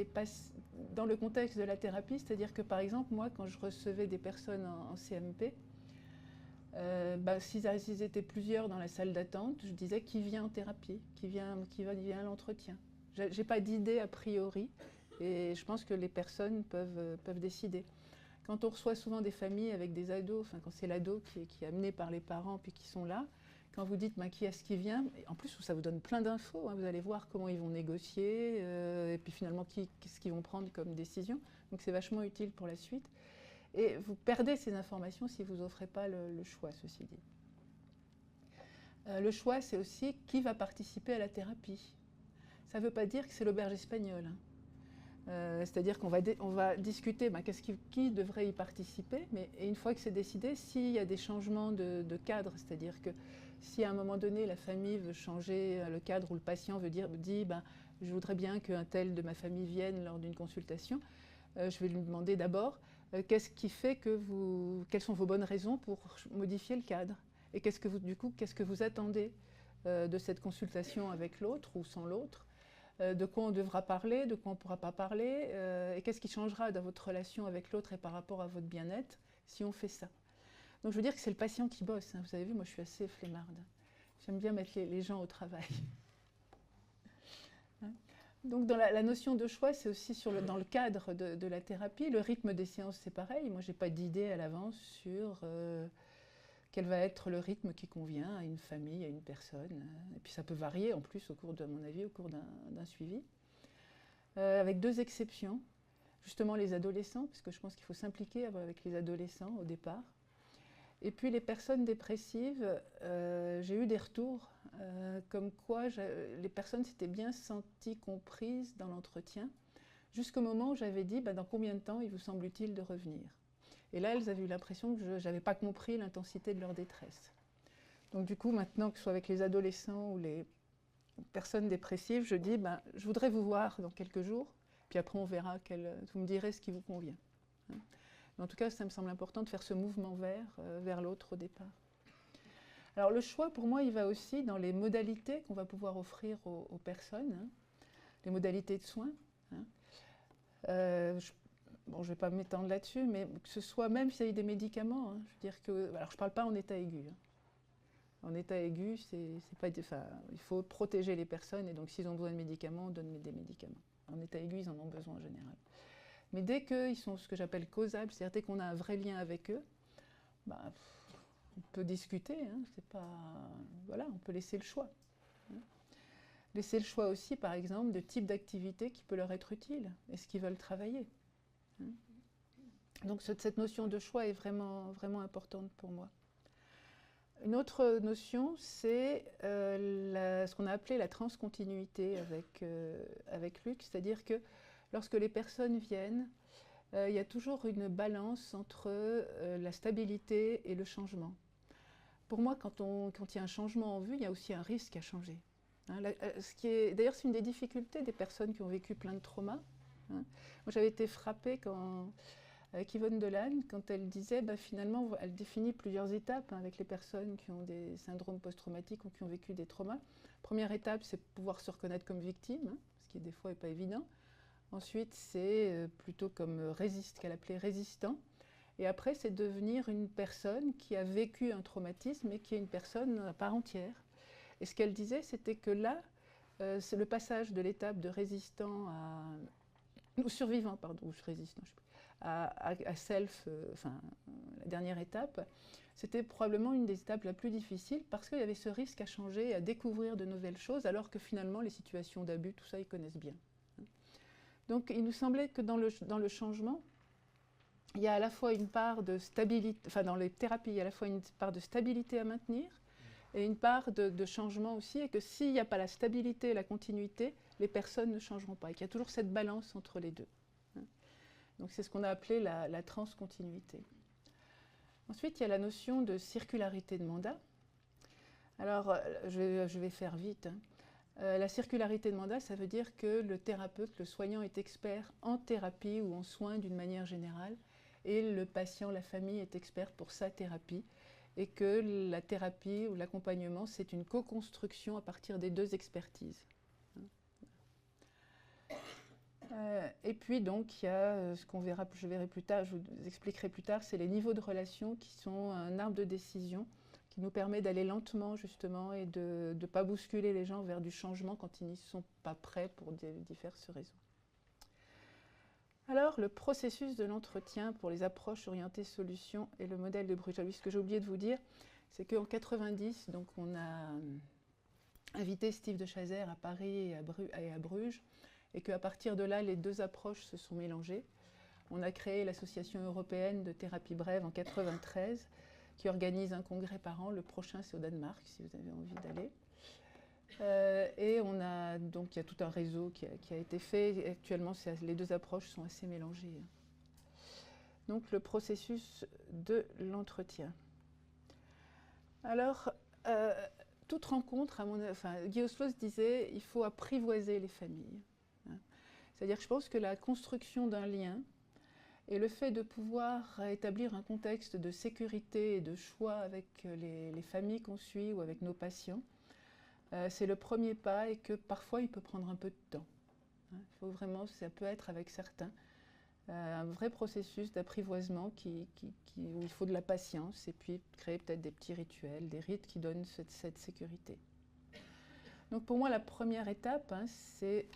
dans le contexte de la thérapie, c'est-à-dire que, par exemple, moi, quand je recevais des personnes en CMP, s'ils étaient plusieurs dans la salle d'attente, je disais qui vient en thérapie, qui vient à l'entretien. Je n'ai pas d'idée a priori, et je pense que les personnes peuvent décider. Quand on reçoit souvent des familles avec des ados, enfin quand c'est l'ado qui est amené par les parents puis qui sont là, quand vous dites qui est-ce qui vient, en plus ça vous donne plein d'infos, hein, vous allez voir comment ils vont négocier, et puis finalement qu'est-ce qu'ils vont prendre comme décision. Donc c'est vachement utile pour la suite. Et vous perdez ces informations si vous n'offrez pas le choix, ceci dit. Le choix, c'est aussi qui va participer à la thérapie. Ça ne veut pas dire que c'est l'auberge espagnole. Hein. C'est-à-dire qu'on va discuter qui devrait y participer, mais une fois que c'est décidé, s'il y a des changements de cadre, c'est-à-dire que si à un moment donné la famille veut changer le cadre ou le patient dit je voudrais bien qu'un tel de ma famille vienne lors d'une consultation, je vais lui demander d'abord qu'est-ce qui fait quelles sont vos bonnes raisons pour modifier le cadre et qu'est-ce que vous attendez de cette consultation avec l'autre ou sans l'autre. De quoi on devra parler, de quoi on ne pourra pas parler, et qu'est-ce qui changera dans votre relation avec l'autre et par rapport à votre bien-être si on fait ça. Donc je veux dire que c'est le patient qui bosse. Hein. Vous avez vu, moi je suis assez flemmarde. J'aime bien mettre les gens au travail. Hein. Donc dans la notion de choix, c'est aussi dans le cadre de la thérapie. Le rythme des séances, c'est pareil. Moi, je n'ai pas d'idée à l'avance sur quel va être le rythme qui convient à une famille, à une personne. Et puis ça peut varier en plus au cours d'un suivi. Avec 2 exceptions, justement les adolescents, parce que je pense qu'il faut s'impliquer avec les adolescents au départ. Et puis les personnes dépressives, j'ai eu des retours comme quoi les personnes s'étaient bien senties comprises dans l'entretien, jusqu'au moment où j'avais dit dans combien de temps il vous semble utile de revenir. Et là, elles avaient eu l'impression que je n'avais pas compris l'intensité de leur détresse. Donc du coup, maintenant, que ce soit avec les adolescents ou les personnes dépressives, je dis, je voudrais vous voir dans quelques jours, puis après on verra, vous me direz ce qui vous convient. Hein. Mais en tout cas, ça me semble important de faire ce mouvement vers l'autre au départ. Alors le choix, pour moi, il va aussi dans les modalités qu'on va pouvoir offrir aux personnes, hein, les modalités de soins. Hein. Je ne vais pas m'étendre là-dessus, mais que ce soit même s'il y a des médicaments, hein, je veux dire que, alors je ne parle pas en état aigu. Hein. En état aigu, il faut protéger les personnes, et donc s'ils ont besoin de médicaments, on donne des médicaments. En état aigu, ils en ont besoin en général. Mais dès qu'ils sont ce que j'appelle causables, c'est-à-dire dès qu'on a un vrai lien avec eux, on peut discuter, hein, on peut laisser le choix. Hein. Laisser le choix aussi, par exemple, de type d'activité qui peut leur être utile, et ce qu'ils veulent travailler. Hein. Donc cette notion de choix est vraiment, vraiment importante pour moi. Une autre notion, c'est ce qu'on a appelé la transcontinuité avec Luc, c'est-à-dire que lorsque les personnes viennent, il y a toujours une balance entre la stabilité et le changement. Pour moi, quand il y a un changement en vue, il y a aussi un risque à changer. Hein, d'ailleurs, c'est une des difficultés des personnes qui ont vécu plein de traumas. Hein. Moi, j'avais été frappée avec Yvonne Delanne, quand elle disait, finalement, elle définit plusieurs étapes avec les personnes qui ont des syndromes post-traumatiques ou qui ont vécu des traumas. Première étape, c'est pouvoir se reconnaître comme victime, hein, ce qui des fois n'est pas évident. Ensuite, c'est plutôt comme qu'elle appelait résistant. Et après, c'est devenir une personne qui a vécu un traumatisme et qui est une personne à part entière. Et ce qu'elle disait, c'était que là, c'est le passage de l'étape de résistant ou survivant, pardon, ou résistant, je sais plus, à self, la dernière étape, c'était probablement une des étapes la plus difficiles parce qu'il y avait ce risque à changer, à découvrir de nouvelles choses, alors que finalement, les situations d'abus, tout ça, ils connaissent bien. Donc, il nous semblait que dans le changement, il y a à la fois une part de stabilité, dans les thérapies, il y a à la fois une part de stabilité à maintenir et une part de changement aussi, et que s'il n'y a pas la stabilité et la continuité, les personnes ne changeront pas, et qu'il y a toujours cette balance entre les deux. Donc c'est ce qu'on a appelé la transcontinuité. Ensuite, il y a la notion de circularité de mandat. Alors, je vais faire vite. La circularité de mandat, ça veut dire que le thérapeute, le soignant est expert en thérapie ou en soins d'une manière générale, et le patient, la famille est expert pour sa thérapie, et que la thérapie ou l'accompagnement, c'est une co-construction à partir des deux expertises. Et puis donc, il y a ce qu'on verra, je verrai plus tard, je vous expliquerai plus tard, c'est les niveaux de relation qui sont un arbre de décision qui nous permet d'aller lentement justement et de ne pas bousculer les gens vers du changement quand ils n'y sont pas prêts pour diverses raisons. Alors, le processus de l'entretien pour les approches orientées solutions et le modèle de Bruges. Ce que j'ai oublié de vous dire, c'est qu'en 90, donc on a invité Steve de Chazer à Paris et à Bruges, et qu'à partir de là, les deux approches se sont mélangées. On a créé l'Association européenne de thérapie brève en 93, qui organise un congrès par an. Le prochain, c'est au Danemark, si vous avez envie d'aller. Et on a, donc, il y a tout un réseau qui a été fait. Actuellement, les deux approches sont assez mélangées. Donc, le processus de l'entretien. Alors, toute rencontre, Guy Oslos disait, il faut apprivoiser les familles. C'est-à-dire que je pense que la construction d'un lien et le fait de pouvoir établir un contexte de sécurité et de choix avec les familles qu'on suit ou avec nos patients, c'est le premier pas et que parfois il peut prendre un peu de temps. Il faut vraiment, ça peut être avec certains, un vrai processus d'apprivoisement où il faut de la patience et puis créer peut-être des petits rituels, des rites qui donnent cette sécurité. Donc pour moi, la première étape, c'est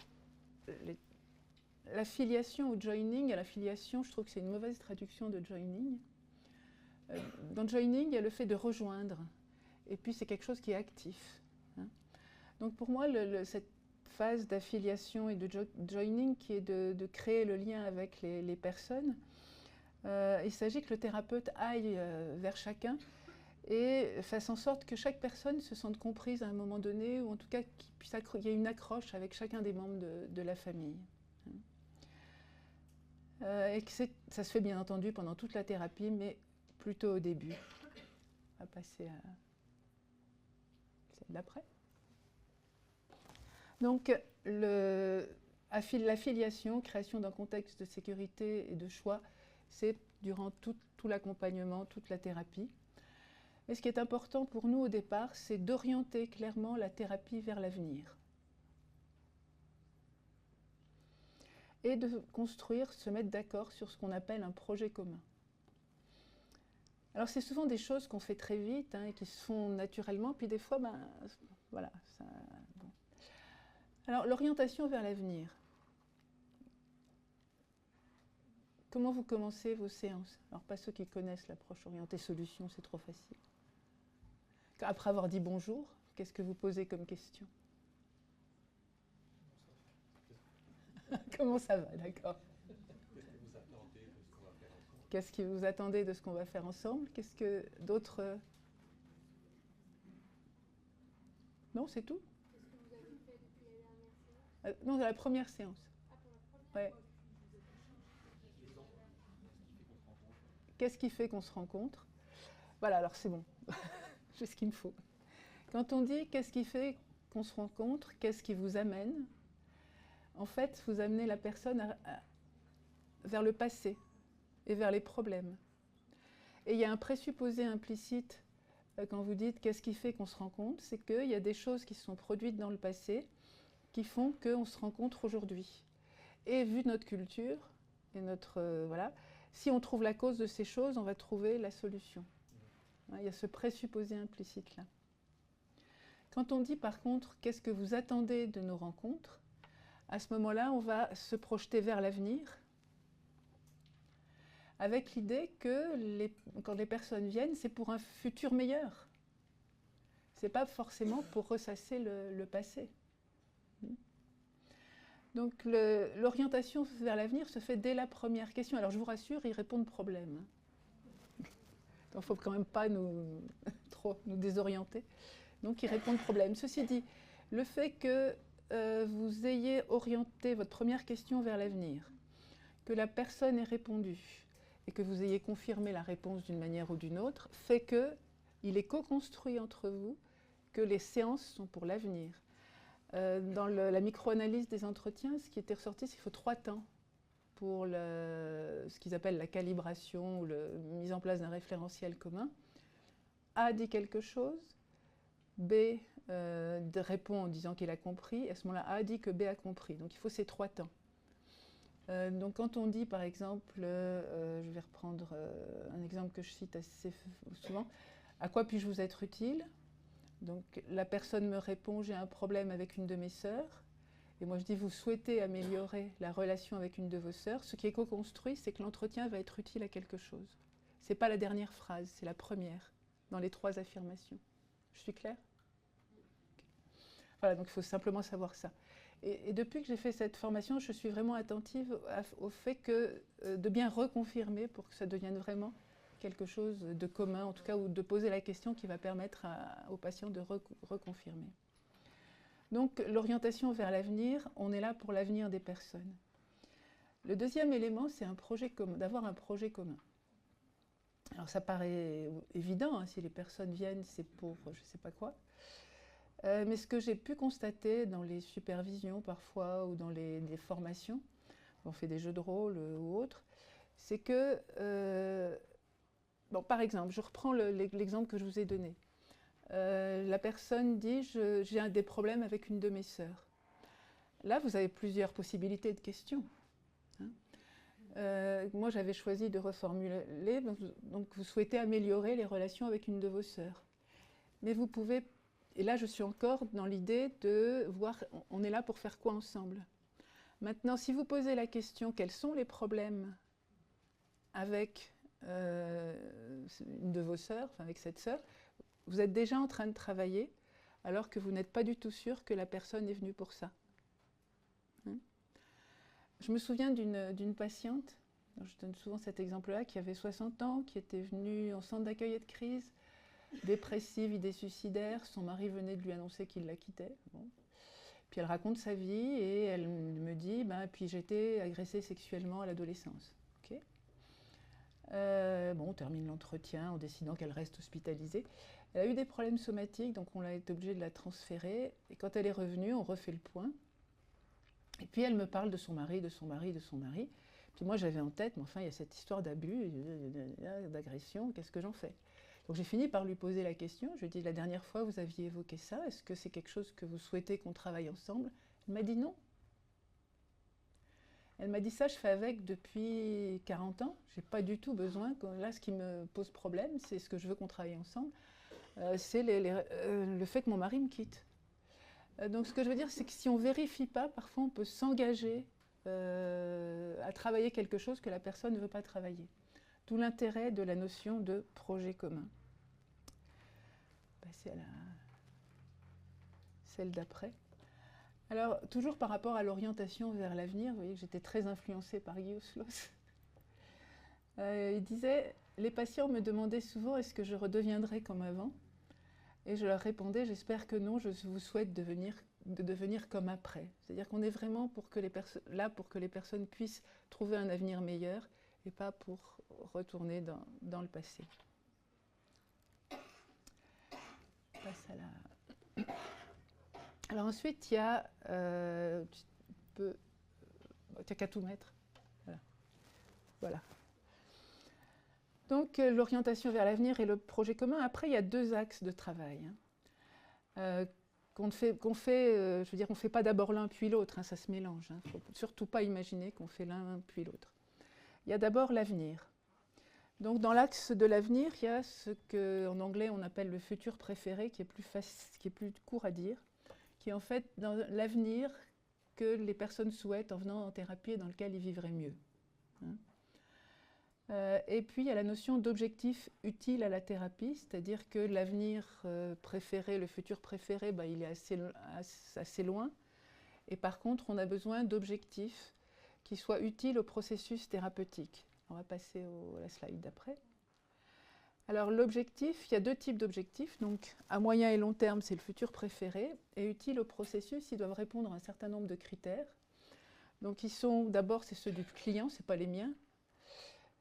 l'affiliation au joining. À l'affiliation, je trouve que c'est une mauvaise traduction de joining. Dans joining, il y a le fait de rejoindre. Et puis, c'est quelque chose qui est actif. Donc, pour moi, cette phase d'affiliation et de joining, qui est de créer le lien avec les personnes, il s'agit que le thérapeute aille vers chacun et fasse en sorte que chaque personne se sente comprise à un moment donné, ou en tout cas qu'il y ait une accroche avec chacun des membres de la famille. Et que ça se fait bien entendu pendant toute la thérapie, mais plutôt au début. On va passer à celle d'après. Donc, l'affiliation, création d'un contexte de sécurité et de choix, c'est durant tout l'accompagnement, toute la thérapie. Et ce qui est important pour nous au départ, c'est d'orienter clairement la thérapie vers l'avenir. Et de construire, se mettre d'accord sur ce qu'on appelle un projet commun. Alors c'est souvent des choses qu'on fait très vite et qui se font naturellement, puis des fois, voilà. Bon. Alors l'orientation vers l'avenir. Comment vous commencez vos séances? Alors pas ceux qui connaissent l'approche orientée solution, c'est trop facile. Après avoir dit bonjour, qu'est-ce que vous posez comme question? Comment ça va, d'accord. Qu'est-ce que vous attendez de ce qu'on va faire ensemble? Qu'est-ce que d'autres... Non, c'est tout? Qu'est-ce que vous avez fait depuis la dernière séance? Non, la première séance. Ah, pour la première? Ouais. Qu'est-ce qui fait qu'on se rencontre? Voilà, alors c'est bon. J'ai ce qu'il me faut. Quand on dit qu'est-ce qui fait qu'on se rencontre, qu'est-ce qui vous amène? En fait, vous amenez la personne vers le passé et vers les problèmes. Et il y a un présupposé implicite quand vous dites qu'est-ce qui fait qu'on se rencontre, c'est qu'il y a des choses qui se sont produites dans le passé qui font qu'on se rencontre aujourd'hui. Et vu notre culture et notre... voilà, si on trouve la cause de ces choses, on va trouver la solution. Il y a ce présupposé implicite-là. Quand on dit par contre qu'est-ce que vous attendez de nos rencontres, à ce moment-là, on va se projeter vers l'avenir avec l'idée que quand les personnes viennent, c'est pour un futur meilleur. Ce n'est pas forcément pour ressasser le passé. Donc l'orientation vers l'avenir se fait dès la première question. Alors je vous rassure, ils répondent problème. Il ne faut quand même pas trop nous désorienter. Donc ils répondent problème. Ceci dit, le fait que vous ayez orienté votre première question vers l'avenir, que la personne ait répondu et que vous ayez confirmé la réponse d'une manière ou d'une autre, fait qu'il est co-construit entre vous, que les séances sont pour l'avenir. Dans la micro-analyse des entretiens, ce qui était ressorti, c'est qu'il faut 3 temps pour ce qu'ils appellent la calibration ou la mise en place d'un référentiel commun. A dit quelque chose, B répond en disant qu'il a compris, et à ce moment-là, A dit que B a compris. Donc il faut ces 3 temps. Donc quand on dit, par exemple, je vais reprendre un exemple que je cite assez souvent, « À quoi puis-je vous être utile ?» Donc la personne me répond « J'ai un problème avec une de mes sœurs ». Et moi je dis « Vous souhaitez améliorer la relation avec une de vos sœurs ». Ce qui est co-construit, c'est que l'entretien va être utile à quelque chose. Ce n'est pas la dernière phrase, c'est la première dans les 3 affirmations. Je suis claire? Voilà, donc il faut simplement savoir ça. Et depuis que j'ai fait cette formation, je suis vraiment attentive au fait de bien reconfirmer pour que ça devienne vraiment quelque chose de commun, en tout cas, ou de poser la question qui va permettre aux patients de reconfirmer. Donc, l'orientation vers l'avenir, on est là pour l'avenir des personnes. Le deuxième élément, c'est d'avoir un projet commun. Alors, ça paraît évident, hein, si les personnes viennent, c'est pour je ne sais pas quoi. Mais ce que j'ai pu constater dans les supervisions parfois ou dans les formations, on fait des jeux de rôle ou autres, c'est que, bon, par exemple, je reprends l'exemple que je vous ai donné. La personne dit « j'ai des problèmes avec une de mes sœurs ». Là, vous avez plusieurs possibilités de questions. Hein. Moi, j'avais choisi de reformuler, donc vous souhaitez améliorer les relations avec une de vos sœurs. Mais vous pouvez... Et là, je suis encore dans l'idée de voir, on est là pour faire quoi ensemble. Maintenant, si vous posez la question, quels sont les problèmes avec une de vos sœurs, enfin avec cette sœur, vous êtes déjà en train de travailler, alors que vous n'êtes pas du tout sûr que la personne est venue pour ça. Hein? Je me souviens d'une patiente, je donne souvent cet exemple-là, qui avait 60 ans, qui était venue en centre d'accueil et de crise, dépressive, idée suicidaire, son mari venait de lui annoncer qu'il la quittait. Bon. Puis elle raconte sa vie et elle me dit puis j'ai été agressée sexuellement à l'adolescence. Okay. Bon, on termine l'entretien en décidant qu'elle reste hospitalisée. Elle a eu des problèmes somatiques, donc on a été obligé de la transférer. Et quand elle est revenue, on refait le point. Et puis elle me parle de son mari, de son mari, de son mari. Puis moi j'avais en tête, mais enfin il y a cette histoire d'abus, d'agression, qu'est-ce que j'en fais? Donc j'ai fini par lui poser la question, je lui ai dit, la dernière fois vous aviez évoqué ça, est-ce que c'est quelque chose que vous souhaitez qu'on travaille ensemble? Elle m'a dit non. Elle m'a dit ça, je fais avec depuis 40 ans, je n'ai pas du tout besoin, là ce qui me pose problème, c'est ce que je veux qu'on travaille ensemble, c'est le fait que mon mari me quitte. Donc ce que je veux dire, c'est que si on ne vérifie pas, parfois on peut s'engager à travailler quelque chose que la personne ne veut pas travailler. D'où l'intérêt de la notion de projet commun. Passer à celle d'après. Alors, toujours par rapport à l'orientation vers l'avenir, vous voyez que j'étais très influencée par Guy Oslos. Il disait, les patients me demandaient souvent, est-ce que je redeviendrai comme avant? Et je leur répondais, j'espère que non, je vous souhaite de devenir comme après. C'est-à-dire qu'on est vraiment là pour que les personnes puissent trouver un avenir meilleur et pas pour retourner dans le passé. On passe à la... Alors ensuite, il y a... tu n'as qu'à tout mettre. Voilà. Donc l'orientation vers l'avenir et le projet commun. Après, il y a 2 axes de travail. Hein, on ne fait pas d'abord l'un puis l'autre, hein, ça se mélange. Il ne faut surtout pas imaginer qu'on fait l'un puis l'autre. Il y a d'abord l'avenir. Donc dans l'axe de l'avenir, il y a ce qu'en anglais on appelle le futur préféré, qui est plus court à dire, qui est en fait dans l'avenir que les personnes souhaitent en venant en thérapie et dans lequel ils vivraient mieux. Hein. Et puis il y a la notion d'objectif utile à la thérapie, c'est-à-dire que l'avenir préféré, le futur préféré, il est assez loin. Et par contre, on a besoin d'objectifs qui soient utiles au processus thérapeutique. On va passer à la slide d'après. Alors l'objectif, il y a 2 types d'objectifs. Donc à moyen et long terme, c'est le futur préféré. Et utile au processus, ils doivent répondre à un certain nombre de critères. Donc ils sont, d'abord, c'est ceux du client, ce n'est pas les miens.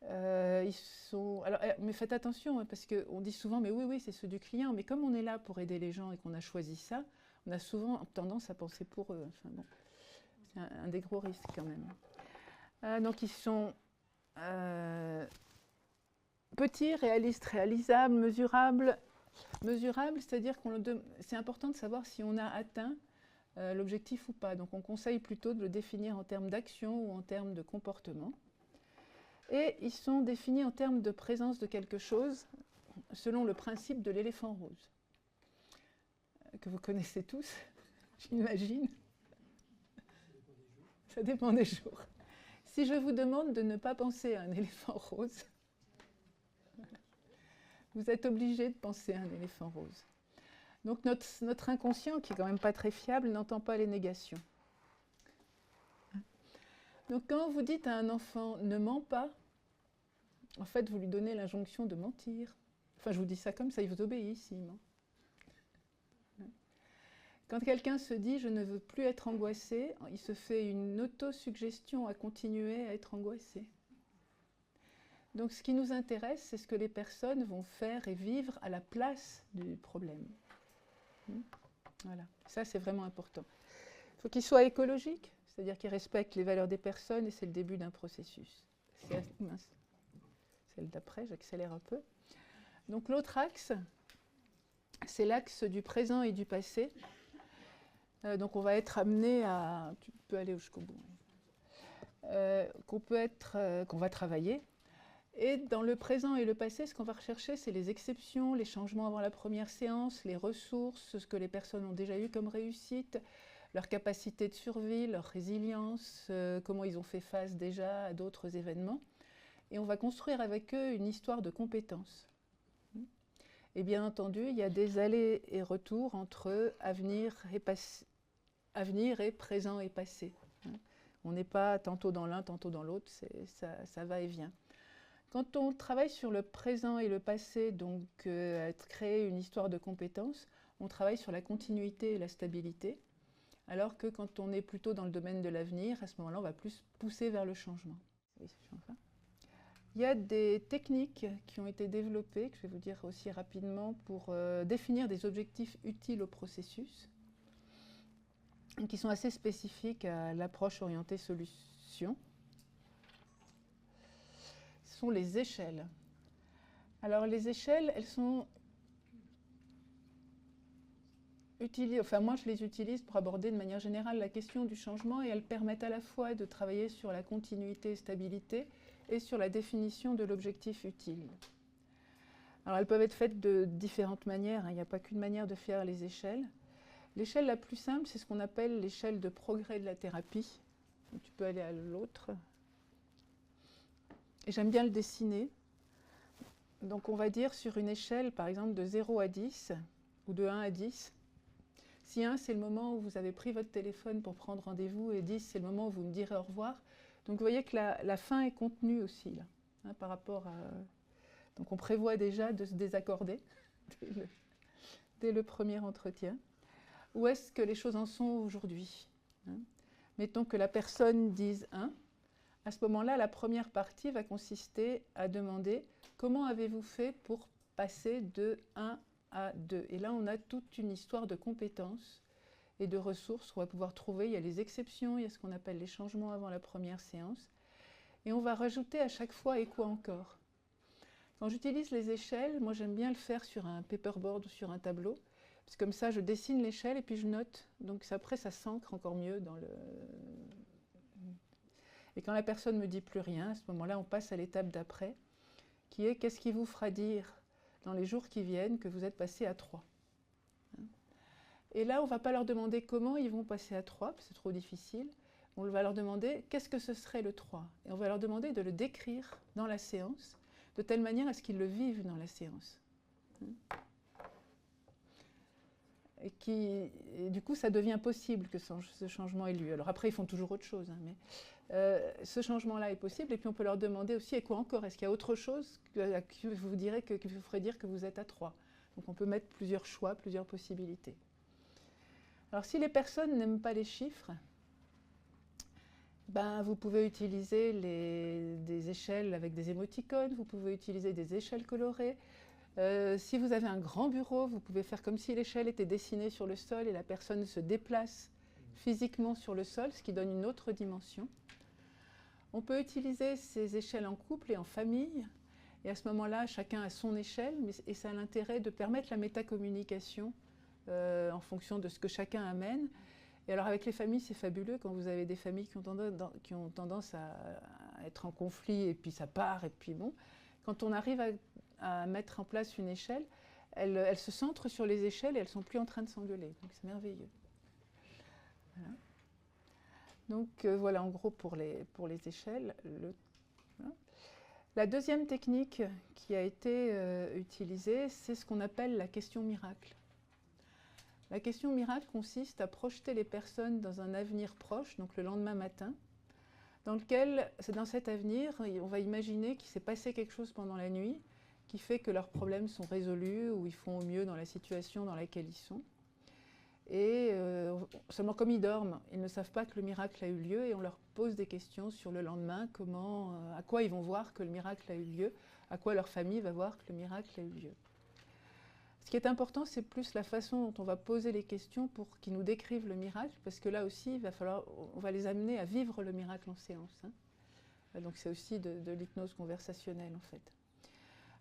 Ils sont, alors, mais faites attention, hein, parce qu'on dit souvent, mais oui, oui, c'est ceux du client. Mais comme on est là pour aider les gens et qu'on a choisi ça, on a souvent tendance à penser pour eux. Enfin, bon, c'est un des gros risques quand même. Donc ils sont petits, réalistes, réalisables, mesurables. Mesurables, c'est-à-dire que c'est important de savoir si on a atteint l'objectif ou pas. Donc on conseille plutôt de le définir en termes d'action ou en termes de comportement. Et ils sont définis en termes de présence de quelque chose selon le principe de l'éléphant rose, que vous connaissez tous, j'imagine. Ça dépend des jours. Si je vous demande de ne pas penser à un éléphant rose, vous êtes obligé de penser à un éléphant rose. Donc notre inconscient, qui est quand même pas très fiable, n'entend pas les négations. Donc quand vous dites à un enfant « ne mens pas », en fait, vous lui donnez l'injonction de mentir. Enfin, je vous dis ça comme ça, il vous obéit s'il ment. Quand quelqu'un se dit « je ne veux plus être angoissé », il se fait une autosuggestion à continuer à être angoissé. Donc ce qui nous intéresse, c'est ce que les personnes vont faire et vivre à la place du problème. Voilà, ça c'est vraiment important. Il faut qu'il soit écologique, c'est-à-dire qu'il respecte les valeurs des personnes et c'est le début d'un processus. Mince. Celle d'après, j'accélère un peu. Donc l'autre axe, c'est l'axe du présent et du passé. Donc on va être amené à... Tu peux aller jusqu'au bout. Qu'on va travailler. Et dans le présent et le passé, ce qu'on va rechercher, c'est les exceptions, les changements avant la première séance, les ressources, ce que les personnes ont déjà eu comme réussite, leur capacité de survie, leur résilience, comment ils ont fait face déjà à d'autres événements. Et on va construire avec eux une histoire de compétences. Et bien entendu, il y a des allers et retours entre avenir et présent et passé. On n'est pas tantôt dans l'un, tantôt dans l'autre, ça va et vient. Quand on travaille sur le présent et le passé, donc créer une histoire de compétences, on travaille sur la continuité et la stabilité, alors que quand on est plutôt dans le domaine de l'avenir, à ce moment-là, on va plus pousser vers le changement. Oui, il y a des techniques qui ont été développées, que je vais vous dire aussi rapidement, pour définir des objectifs utiles au processus, qui sont assez spécifiques à l'approche orientée solution. Ce sont les échelles. Alors les échelles, elles sont utilisées, enfin moi je les utilise pour aborder de manière générale la question du changement et elles permettent à la fois de travailler sur la continuité et stabilité et sur la définition de l'objectif utile. Alors elles peuvent être faites de différentes manières, hein. Il n'y a pas qu'une manière de faire les échelles. L'échelle la plus simple, c'est ce qu'on appelle l'échelle de progrès de la thérapie. Donc, tu peux aller à l'autre. Et j'aime bien le dessiner. Donc on va dire sur une échelle, par exemple, de 0 à 10, ou de 1 à 10. Si 1, c'est le moment où vous avez pris votre téléphone pour prendre rendez-vous, et 10, c'est le moment où vous me direz au revoir. Donc vous voyez que la fin est contenue aussi, là, hein, par rapport à... Donc on prévoit déjà de se désaccorder dès le premier entretien. Où est-ce que les choses en sont aujourd'hui, hein? Mettons que la personne dise 1. À ce moment-là, la première partie va consister à demander comment avez-vous fait pour passer de 1 à 2. Et là, on a toute une histoire de compétences et de ressources qu'on va pouvoir trouver. Il y a les exceptions, il y a ce qu'on appelle les changements avant la première séance. Et on va rajouter à chaque fois « et quoi encore ». Quand j'utilise les échelles, moi j'aime bien le faire sur un paperboard ou sur un tableau. Parce que comme ça, je dessine l'échelle et puis je note. Donc après, ça s'ancre encore mieux dans le... Et quand la personne ne me dit plus rien, à ce moment-là, on passe à l'étape d'après, qui est « qu'est-ce qui vous fera dire dans les jours qui viennent que vous êtes passé à 3 ». Et là, on ne va pas leur demander comment ils vont passer à 3, parce que c'est trop difficile. On va leur demander qu'est-ce que ce serait le 3. Et on va leur demander de le décrire dans la séance, de telle manière à ce qu'ils le vivent dans la séance. Et du coup, ça devient possible que ce changement ait lieu. Alors après, ils font toujours autre chose, hein, mais ce changement-là est possible. Et puis on peut leur demander aussi, et quoi encore? Est-ce qu'il y a autre chose qui vous dirait qui vous ferait dire que vous êtes à 3? Donc on peut mettre plusieurs choix, plusieurs possibilités. Alors si les personnes n'aiment pas les chiffres, Ben, vous pouvez utiliser des échelles avec des émoticônes, vous pouvez utiliser des échelles colorées. Si vous avez un grand bureau, vous pouvez faire comme si l'échelle était dessinée sur le sol et la personne se déplace physiquement sur le sol, ce qui donne une autre dimension. On peut utiliser ces échelles en couple et en famille. Et à ce moment-là, chacun a son échelle, et ça a l'intérêt de permettre la métacommunication en fonction de ce que chacun amène. Et alors avec les familles, c'est fabuleux quand vous avez des familles qui ont tendance à être en conflit, et puis ça part, et puis bon. Quand on arrive à mettre en place une échelle, elles se centrent sur les échelles et elles ne sont plus en train de s'engueuler. Donc c'est merveilleux. Voilà. Donc voilà en gros pour les échelles. Voilà. La deuxième technique qui a été utilisée, c'est ce qu'on appelle la question miracle. La question miracle consiste à projeter les personnes dans un avenir proche, donc le lendemain matin, dans cet avenir, on va imaginer qu'il s'est passé quelque chose pendant la nuit qui fait que leurs problèmes sont résolus ou ils font au mieux dans la situation dans laquelle ils sont. Et seulement comme ils dorment, ils ne savent pas que le miracle a eu lieu et on leur pose des questions sur le lendemain, à quoi ils vont voir que le miracle a eu lieu, à quoi leur famille va voir que le miracle a eu lieu. Ce qui est important, c'est plus la façon dont on va poser les questions pour qu'ils nous décrivent le miracle, parce que là aussi, on va les amener à vivre le miracle en séance. Hein. Donc c'est aussi de l'hypnose conversationnelle en fait.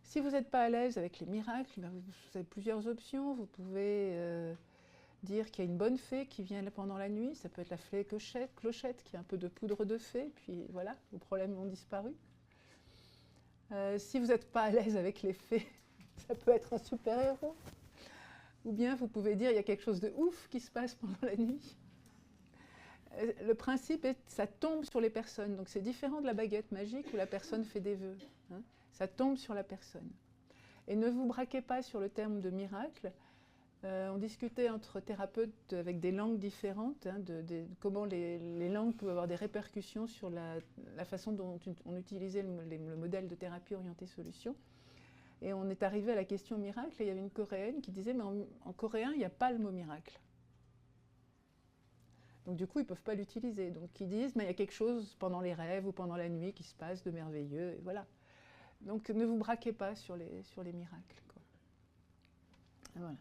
Si vous n'êtes pas à l'aise avec les miracles, vous avez plusieurs options. Vous pouvez dire qu'il y a une bonne fée qui vient pendant la nuit. Ça peut être la fée Clochette qui a un peu de poudre de fée, puis voilà, vos problèmes ont disparu. Si vous n'êtes pas à l'aise avec les fées, ça peut être un super-héros. Ou bien vous pouvez dire il y a quelque chose de ouf qui se passe pendant la nuit. Le principe est que ça tombe sur les personnes. Donc c'est différent de la baguette magique où la personne fait des vœux. Hein. Ça tombe sur la personne. Et ne vous braquez pas sur le terme de miracle. On discutait entre thérapeutes avec des langues différentes, hein, comment les langues peuvent avoir des répercussions sur la façon dont on utilisait le modèle de thérapie orientée solution. Et on est arrivé à la question miracle, et il y avait une Coréenne qui disait, mais en coréen, il n'y a pas le mot miracle. Donc du coup, ils ne peuvent pas l'utiliser. Donc ils disent, mais il y a quelque chose pendant les rêves ou pendant la nuit qui se passe de merveilleux, et voilà. Donc ne vous braquez pas sur les miracles, quoi. Voilà.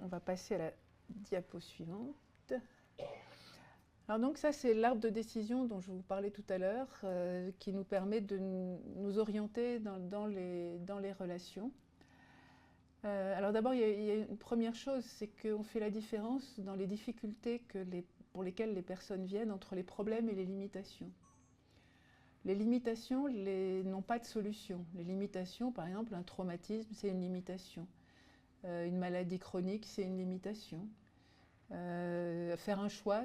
On va passer à la diapo suivante. Alors donc ça, c'est l'arbre de décision dont je vous parlais tout à l'heure, qui nous permet de nous orienter dans les relations. Alors d'abord, il y a une première chose, c'est qu'on fait la différence dans les difficultés pour lesquelles les personnes viennent entre les problèmes et les limitations. Les limitations n'ont pas de solution. Les limitations, par exemple, un traumatisme, c'est une limitation. Une maladie chronique, c'est une limitation. Faire un choix,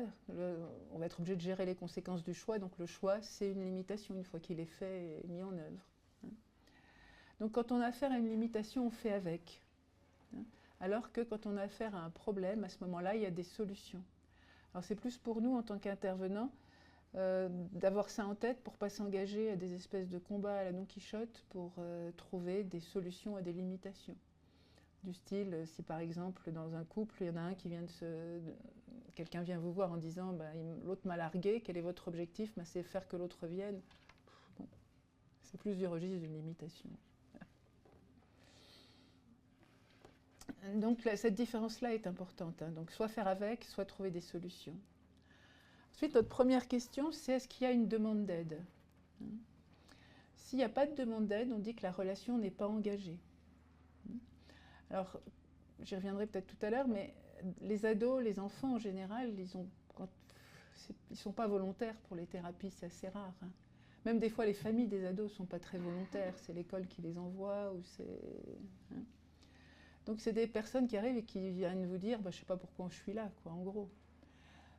on va être obligé de gérer les conséquences du choix, donc le choix, c'est une limitation une fois qu'il est fait et mis en œuvre. Donc quand on a affaire à une limitation, on fait avec. Alors que quand on a affaire à un problème, à ce moment-là, il y a des solutions. Alors c'est plus pour nous, en tant qu'intervenants, d'avoir ça en tête pour ne pas s'engager à des espèces de combats à la Don Quichotte pour trouver des solutions à des limitations. Du style, si par exemple dans un couple, il y en a un qui vient quelqu'un vient vous voir en disant bah, l'autre m'a largué, quel est votre objectif? C'est faire que l'autre vienne. Bon, c'est plus du registre d'une limitation. Donc cette différence-là est importante. Hein. Donc soit faire avec, soit trouver des solutions. Ensuite, notre première question, c'est est-ce qu'il y a une demande d'aide? S'il n'y a pas de demande d'aide, on dit que la relation n'est pas engagée. Alors, j'y reviendrai peut-être tout à l'heure, mais les ados, les enfants en général, ils ne sont pas volontaires pour les thérapies, c'est assez rare. Hein. Même des fois, les familles des ados ne sont pas très volontaires, c'est l'école qui les envoie. Hein. Donc, c'est des personnes qui arrivent et qui viennent vous dire bah, « je ne sais pas pourquoi je suis là », quoi, en gros.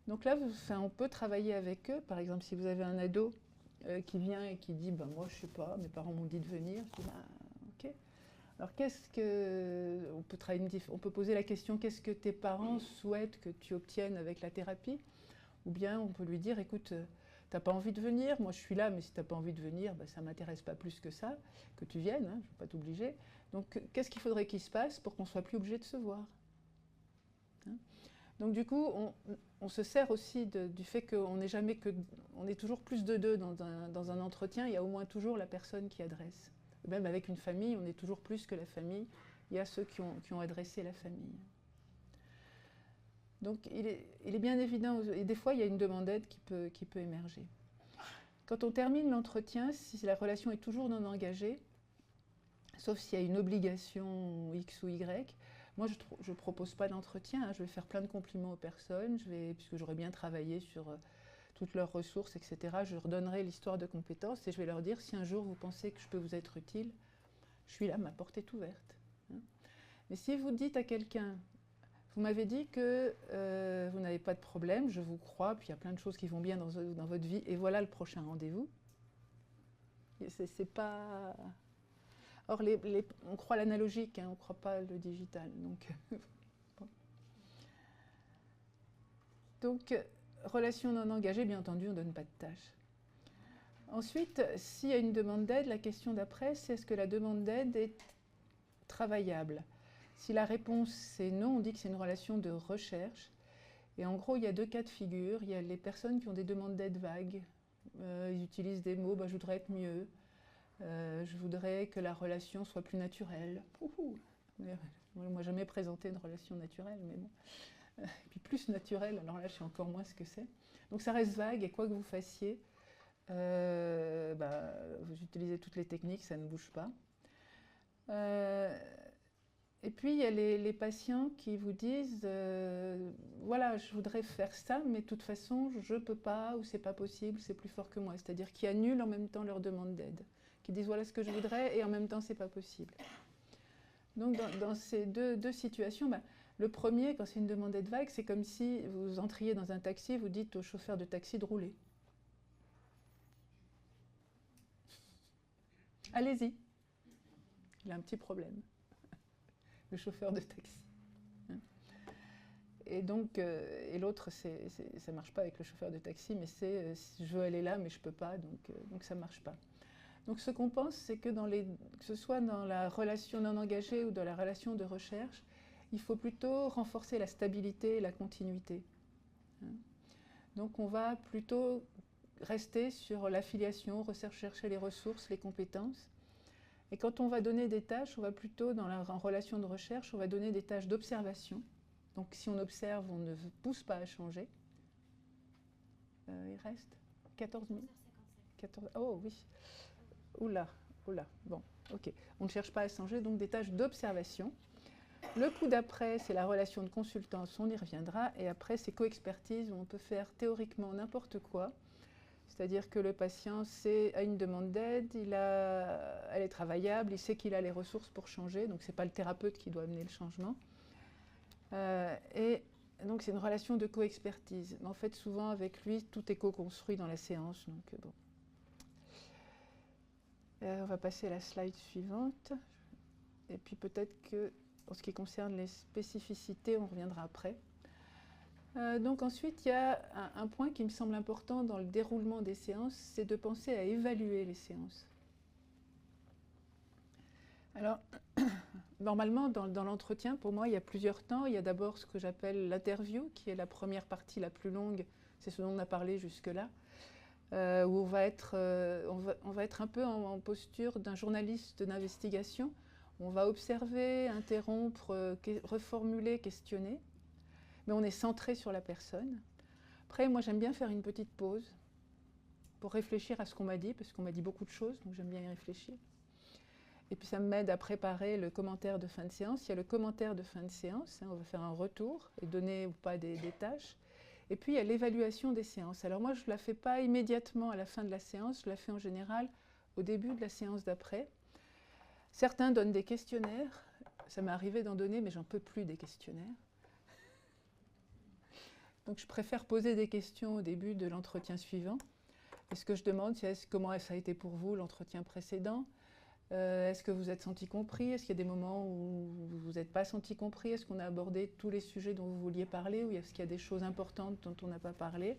Donc là, on peut travailler avec eux. Par exemple, si vous avez un ado qui vient et qui dit bah, « moi, je ne sais pas, mes parents m'ont dit de venir », je dis bah, « ok ». Alors, on peut poser la question, qu'est-ce que tes parents souhaitent que tu obtiennes avec la thérapie? Ou bien on peut lui dire, écoute, t'as pas envie de venir, moi je suis là, mais si t'as pas envie de venir, bah, ça m'intéresse pas plus que ça, que tu viennes, hein, je vais pas t'obliger. Donc, qu'est-ce qu'il faudrait qu'il se passe pour qu'on soit plus obligé de se voir? Hein? Donc du coup, on se sert aussi du fait qu'on n'est jamais que, on est toujours plus de deux dans un entretien. Il y a au moins toujours la personne qui adresse. Même avec une famille, on est toujours plus que la famille. Il y a ceux qui ont adressé la famille. Donc il est bien évident, et des fois il y a une demande d'aide qui peut émerger. Quand on termine l'entretien, si la relation est toujours non engagée, sauf s'il y a une obligation X ou Y, moi je ne propose pas d'entretien, hein, je vais faire plein de compliments aux personnes, puisque j'aurais bien travaillé sur toutes leurs ressources, etc. Je leur donnerai l'histoire de compétences et je vais leur dire si un jour vous pensez que je peux vous être utile, je suis là, ma porte est ouverte. Hein. Mais si vous dites à quelqu'un, vous m'avez dit que vous n'avez pas de problème, je vous crois, puis il y a plein de choses qui vont bien dans votre vie, et voilà le prochain rendez-vous. C'est pas... Or, on croit l'analogique, hein, on ne croit pas le digital. Donc, relation non engagée, bien entendu, on ne donne pas de tâches. Ensuite, s'il y a une demande d'aide, la question d'après, c'est est-ce que la demande d'aide est travaillable? Si la réponse est non, on dit que c'est une relation de recherche. Et en gros, il y a deux cas de figure. Il y a les personnes qui ont des demandes d'aide vagues. Ils utilisent des mots, je voudrais être mieux. Je voudrais que la relation soit plus naturelle. Moi, jamais présenté une relation naturelle, mais bon. Et puis plus naturelle, alors là, je sais encore moins ce que c'est. Donc ça reste vague, et quoi que vous fassiez, vous utilisez toutes les techniques, ça ne bouge pas. Et puis, il y a les patients qui vous disent voilà, je voudrais faire ça, mais de toute façon, je ne peux pas, ou c'est pas possible, c'est plus fort que moi. C'est-à-dire qui annulent en même temps leur demande d'aide, qui disent voilà ce que je voudrais, et en même temps, c'est pas possible. Donc, dans ces deux situations, le premier, quand c'est une demande d'aide vague, c'est comme si vous entriez dans un taxi, vous dites au chauffeur de taxi de rouler. Allez-y. Il a un petit problème. Le chauffeur de taxi. Et donc, et l'autre, ça ne marche pas avec le chauffeur de taxi, mais c'est je veux aller là, mais je ne peux pas, donc ça ne marche pas. Donc ce qu'on pense, c'est que que ce soit dans la relation non engagée ou dans la relation de recherche, il faut plutôt renforcer la stabilité et la continuité. Donc on va plutôt rester sur l'affiliation, rechercher les ressources, les compétences. Et quand on va donner des tâches, on va plutôt, en relation de recherche, on va donner des tâches d'observation. Donc si on observe, on ne pousse pas à changer. Il reste 14 minutes. 14, oh oui. Oula. Bon, ok. On ne cherche pas à changer, donc des tâches d'observation. Le coup d'après, c'est la relation de consultance, on y reviendra. Et après, c'est co-expertise, où on peut faire théoriquement n'importe quoi. C'est-à-dire que le patient a une demande d'aide, elle est travaillable, il sait qu'il a les ressources pour changer, donc ce n'est pas le thérapeute qui doit amener le changement. Et donc c'est une relation de co-expertise. En fait, souvent avec lui, tout est co-construit dans la séance. Donc, bon. On va passer à la slide suivante. Et puis peut-être que, en ce qui concerne les spécificités, on reviendra après. Donc ensuite, il y a un point qui me semble important dans le déroulement des séances, c'est de penser à évaluer les séances. Alors, normalement, dans l'entretien, pour moi, il y a plusieurs temps. Il y a d'abord ce que j'appelle l'interview, qui est la première partie la plus longue, c'est ce dont on a parlé jusque-là, où on va être un peu en posture d'un journaliste d'investigation. On va observer, interrompre, reformuler, questionner. Mais on est centré sur la personne. Après, moi, j'aime bien faire une petite pause pour réfléchir à ce qu'on m'a dit, parce qu'on m'a dit beaucoup de choses, donc j'aime bien y réfléchir. Et puis, ça m'aide à préparer le commentaire de fin de séance. Il y a le commentaire de fin de séance, hein, on va faire un retour et donner ou pas des tâches. Et puis, il y a l'évaluation des séances. Alors moi, je ne la fais pas immédiatement à la fin de la séance, je la fais en général au début de la séance d'après. Certains donnent des questionnaires. Ça m'est arrivé d'en donner, mais j'en peux plus des questionnaires. Donc je préfère poser des questions au début de l'entretien suivant. Et ce que je demande, c'est comment ça a été pour vous l'entretien précédent? Est-ce que vous êtes senti compris? Est-ce qu'il y a des moments où vous n'êtes pas senti compris? Est-ce qu'on a abordé tous les sujets dont vous vouliez parler? Ou est-ce qu'il y a des choses importantes dont on n'a pas parlé?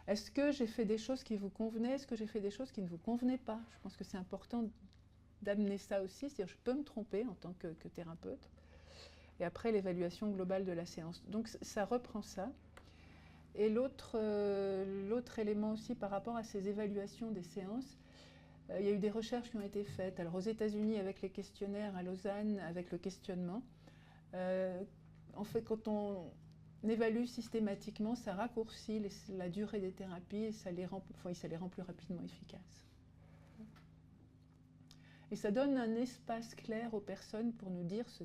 Est-ce que j'ai fait des choses qui vous convenaient? Est-ce que j'ai fait des choses qui ne vous convenaient pas? Je pense que c'est important d'amener ça aussi. C'est-à-dire je peux me tromper en tant que thérapeute. et après l'évaluation globale de la séance. Donc ça reprend ça. Et l'autre élément aussi par rapport à ces évaluations des séances, il y a eu des recherches qui ont été faites. Alors aux États-Unis avec les questionnaires, à Lausanne avec le questionnement. En fait, quand on évalue systématiquement, ça raccourcit la durée des thérapies et ça les rend plus rapidement efficaces. Et ça donne un espace clair aux personnes pour nous dire ce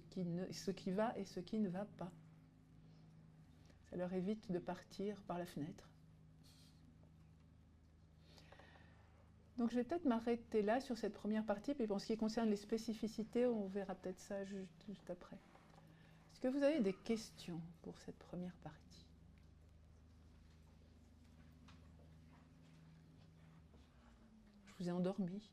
qui va et ce qui ne va pas. Ça leur évite de partir par la fenêtre. Donc je vais peut-être m'arrêter là sur cette première partie, puis pour ce qui concerne les spécificités, on verra peut-être ça juste après. Est-ce que vous avez des questions pour cette première partie? Je vous ai endormi.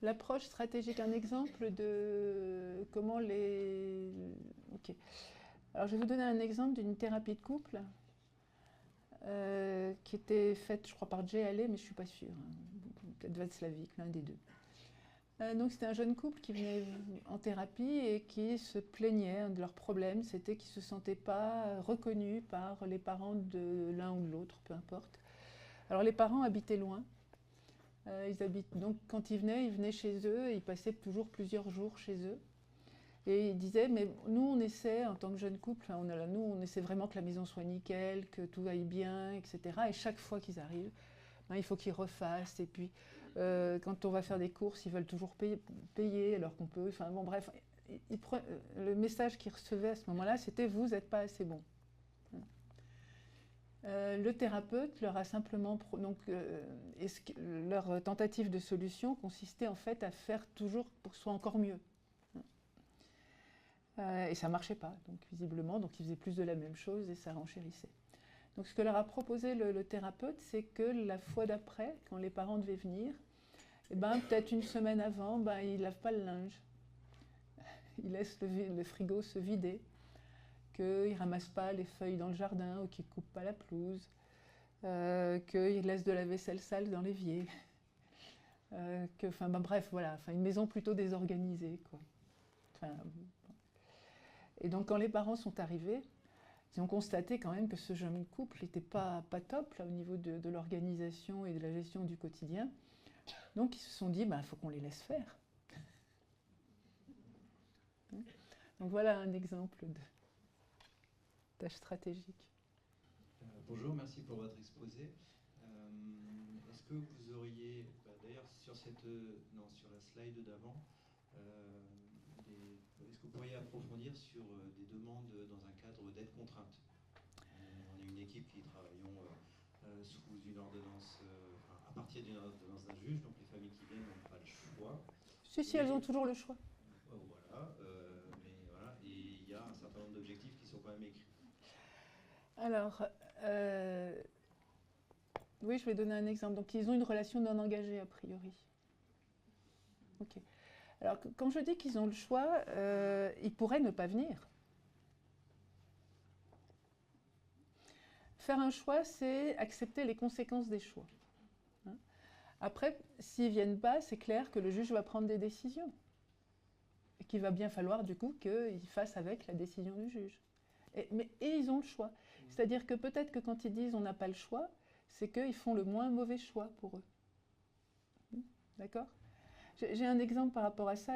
L'approche stratégique, un exemple de comment les... Ok. Alors je vais vous donner un exemple d'une thérapie de couple qui était faite, je crois, par Jay Haley, mais je ne suis pas sûre. Peut-être Václavic, l'un des deux. Donc c'était un jeune couple qui venait en thérapie et qui se plaignait de leurs problèmes. C'était qu'ils ne se sentaient pas reconnus par les parents de l'un ou de l'autre, peu importe. Alors les parents habitaient loin. Donc quand ils venaient chez eux, ils passaient toujours plusieurs jours chez eux. Et ils disaient, mais nous on essaie, en tant que jeune couple, on essaie vraiment que la maison soit nickel, que tout aille bien, etc. Et chaque fois qu'ils arrivent, il faut qu'ils refassent. Et puis quand on va faire des courses, ils veulent toujours payer alors qu'on peut. Enfin bon bref, le message qu'ils recevaient à ce moment-là, c'était, vous n'êtes pas assez bon. Le thérapeute leur a simplement... leur tentative de solution consistait en fait à faire toujours pour que ce soit encore mieux. Et ça ne marchait pas, donc visiblement. Donc ils faisaient plus de la même chose et ça renchérissait. Donc ce que leur a proposé le thérapeute, c'est que la fois d'après, quand les parents devaient venir, peut-être une semaine avant, ils ne lavent pas le linge. Ils laissent le frigo se vider. Qu'ils ne ramassent pas les feuilles dans le jardin ou qu'ils ne coupent pas la pelouse, qu'ils laissent de la vaisselle sale dans l'évier. Bref, voilà, une maison plutôt désorganisée, quoi. Et donc quand les parents sont arrivés, ils ont constaté quand même que ce jeune couple n'était pas top là, au niveau de l'organisation et de la gestion du quotidien. Donc ils se sont dit, il faut qu'on les laisse faire. Donc voilà un exemple de tâche stratégique. Bonjour, merci pour votre exposé. Est-ce que vous auriez, d'ailleurs sur la slide d'avant, est-ce que vous pourriez approfondir sur des demandes dans un cadre d'aide contrainte? On est une équipe qui travaillons sous une ordonnance, à partir d'une ordonnance d'un juge, donc les familles qui viennent n'ont pas le choix. Si, elles ont toujours le choix. Voilà, et il y a un certain nombre d'objectifs qui sont quand même écrits. Alors, oui, je vais donner un exemple. Donc, ils ont une relation non engagée, a priori. Ok. Alors, quand je dis qu'ils ont le choix, ils pourraient ne pas venir. Faire un choix, c'est accepter les conséquences des choix. Après, s'ils ne viennent pas, c'est clair que le juge va prendre des décisions. Et qu'il va bien falloir, du coup, qu'ils fassent avec la décision du juge. Et ils ont le choix. C'est-à-dire que peut-être que quand ils disent on n'a pas le choix, c'est qu'ils font le moins mauvais choix pour eux. D'accord ? J'ai un exemple par rapport à ça,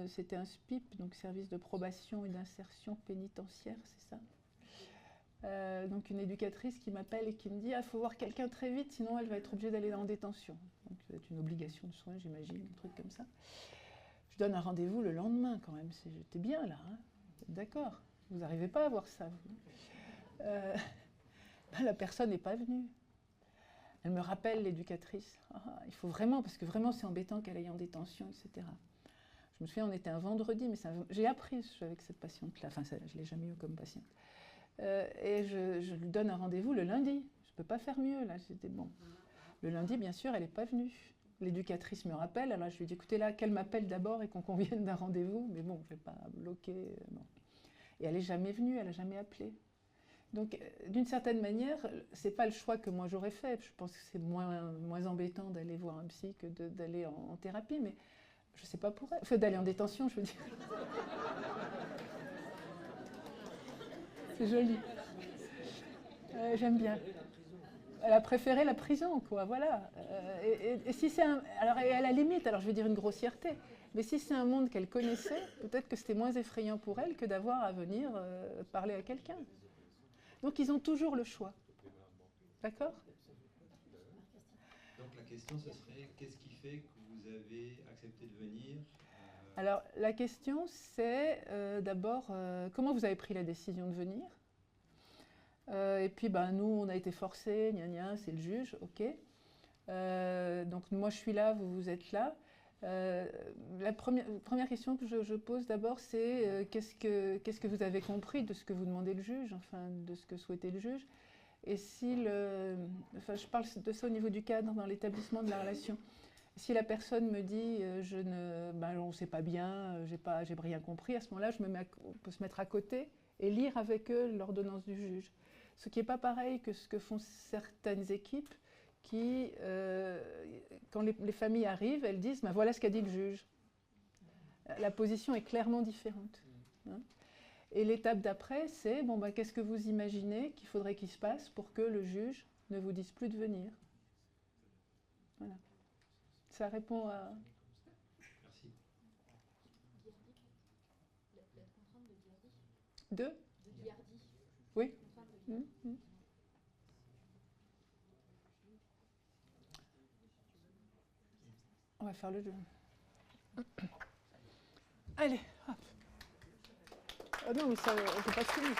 c'était un SPIP, donc service de probation et d'insertion pénitentiaire, c'est ça. Donc une éducatrice qui m'appelle et qui me dit « Ah, il faut voir quelqu'un très vite, sinon elle va être obligée d'aller en détention. » Donc c'est une obligation de soins, j'imagine, un truc comme ça. Je donne un rendez-vous le lendemain quand même, j'étais bien là, hein. D'accord, vous n'arrivez pas à voir ça. La personne n'est pas venue. Elle me rappelle, l'éducatrice. Il faut vraiment, parce que vraiment c'est embêtant qu'elle aille en détention, etc. Je me souviens, on était un vendredi, mais j'ai appris avec cette patiente-là. Enfin, je ne l'ai jamais eu comme patiente. Et je lui donne un rendez-vous le lundi. Je ne peux pas faire mieux, là. C'était bon. Le lundi, bien sûr, elle n'est pas venue. L'éducatrice me rappelle. Alors je lui dis, écoutez, là, qu'elle m'appelle d'abord et qu'on convienne d'un rendez-vous. Mais bon, je ne vais pas bloquer. Bon. Et elle n'est jamais venue, elle n'a jamais appelé. Donc, d'une certaine manière, ce n'est pas le choix que moi j'aurais fait. Je pense que c'est moins embêtant d'aller voir un psy que d'aller en thérapie, mais je ne sais pas pour elle. Enfin, d'aller en détention, je veux dire. C'est joli. J'aime bien. Elle a préféré la prison, quoi, voilà. Et si c'est alors, et à la limite, alors je vais dire une grossièreté, mais si c'est un monde qu'elle connaissait, peut-être que c'était moins effrayant pour elle que d'avoir à venir parler à quelqu'un. Donc ils ont toujours le choix. D'accord ? Donc la question, ce serait, qu'est-ce qui fait que vous avez accepté de venir Alors la question, c'est d'abord, comment vous avez pris la décision de venir ? Et puis, nous, on a été forcés, gna gna, c'est le juge, ok. Donc, moi, je suis là, vous êtes là. La première question que je pose d'abord, c'est qu'est-ce que vous avez compris de ce que vous demandez le juge, enfin, de ce que souhaitait le juge. Et si je parle de ça au niveau du cadre, dans l'établissement de la relation. Si la personne me dit on ne sait pas bien, j'ai rien compris, à ce moment-là, on peut se mettre à côté et lire avec eux l'ordonnance du juge. Ce qui n'est pas pareil que ce que font certaines équipes qui, quand les familles arrivent, elles disent voilà ce qu'a dit le juge. La position est clairement différente. Hein. Et l'étape d'après, c'est qu'est-ce que vous imaginez qu'il faudrait qu'il se passe pour que le juge ne vous dise plus de venir. Voilà. Ça répond à... Merci. La contrainte de Biardy. De Biardy. Oui. On va faire le jeu. Allez, hop. Ah non, mais ça, on ne peut pas finir.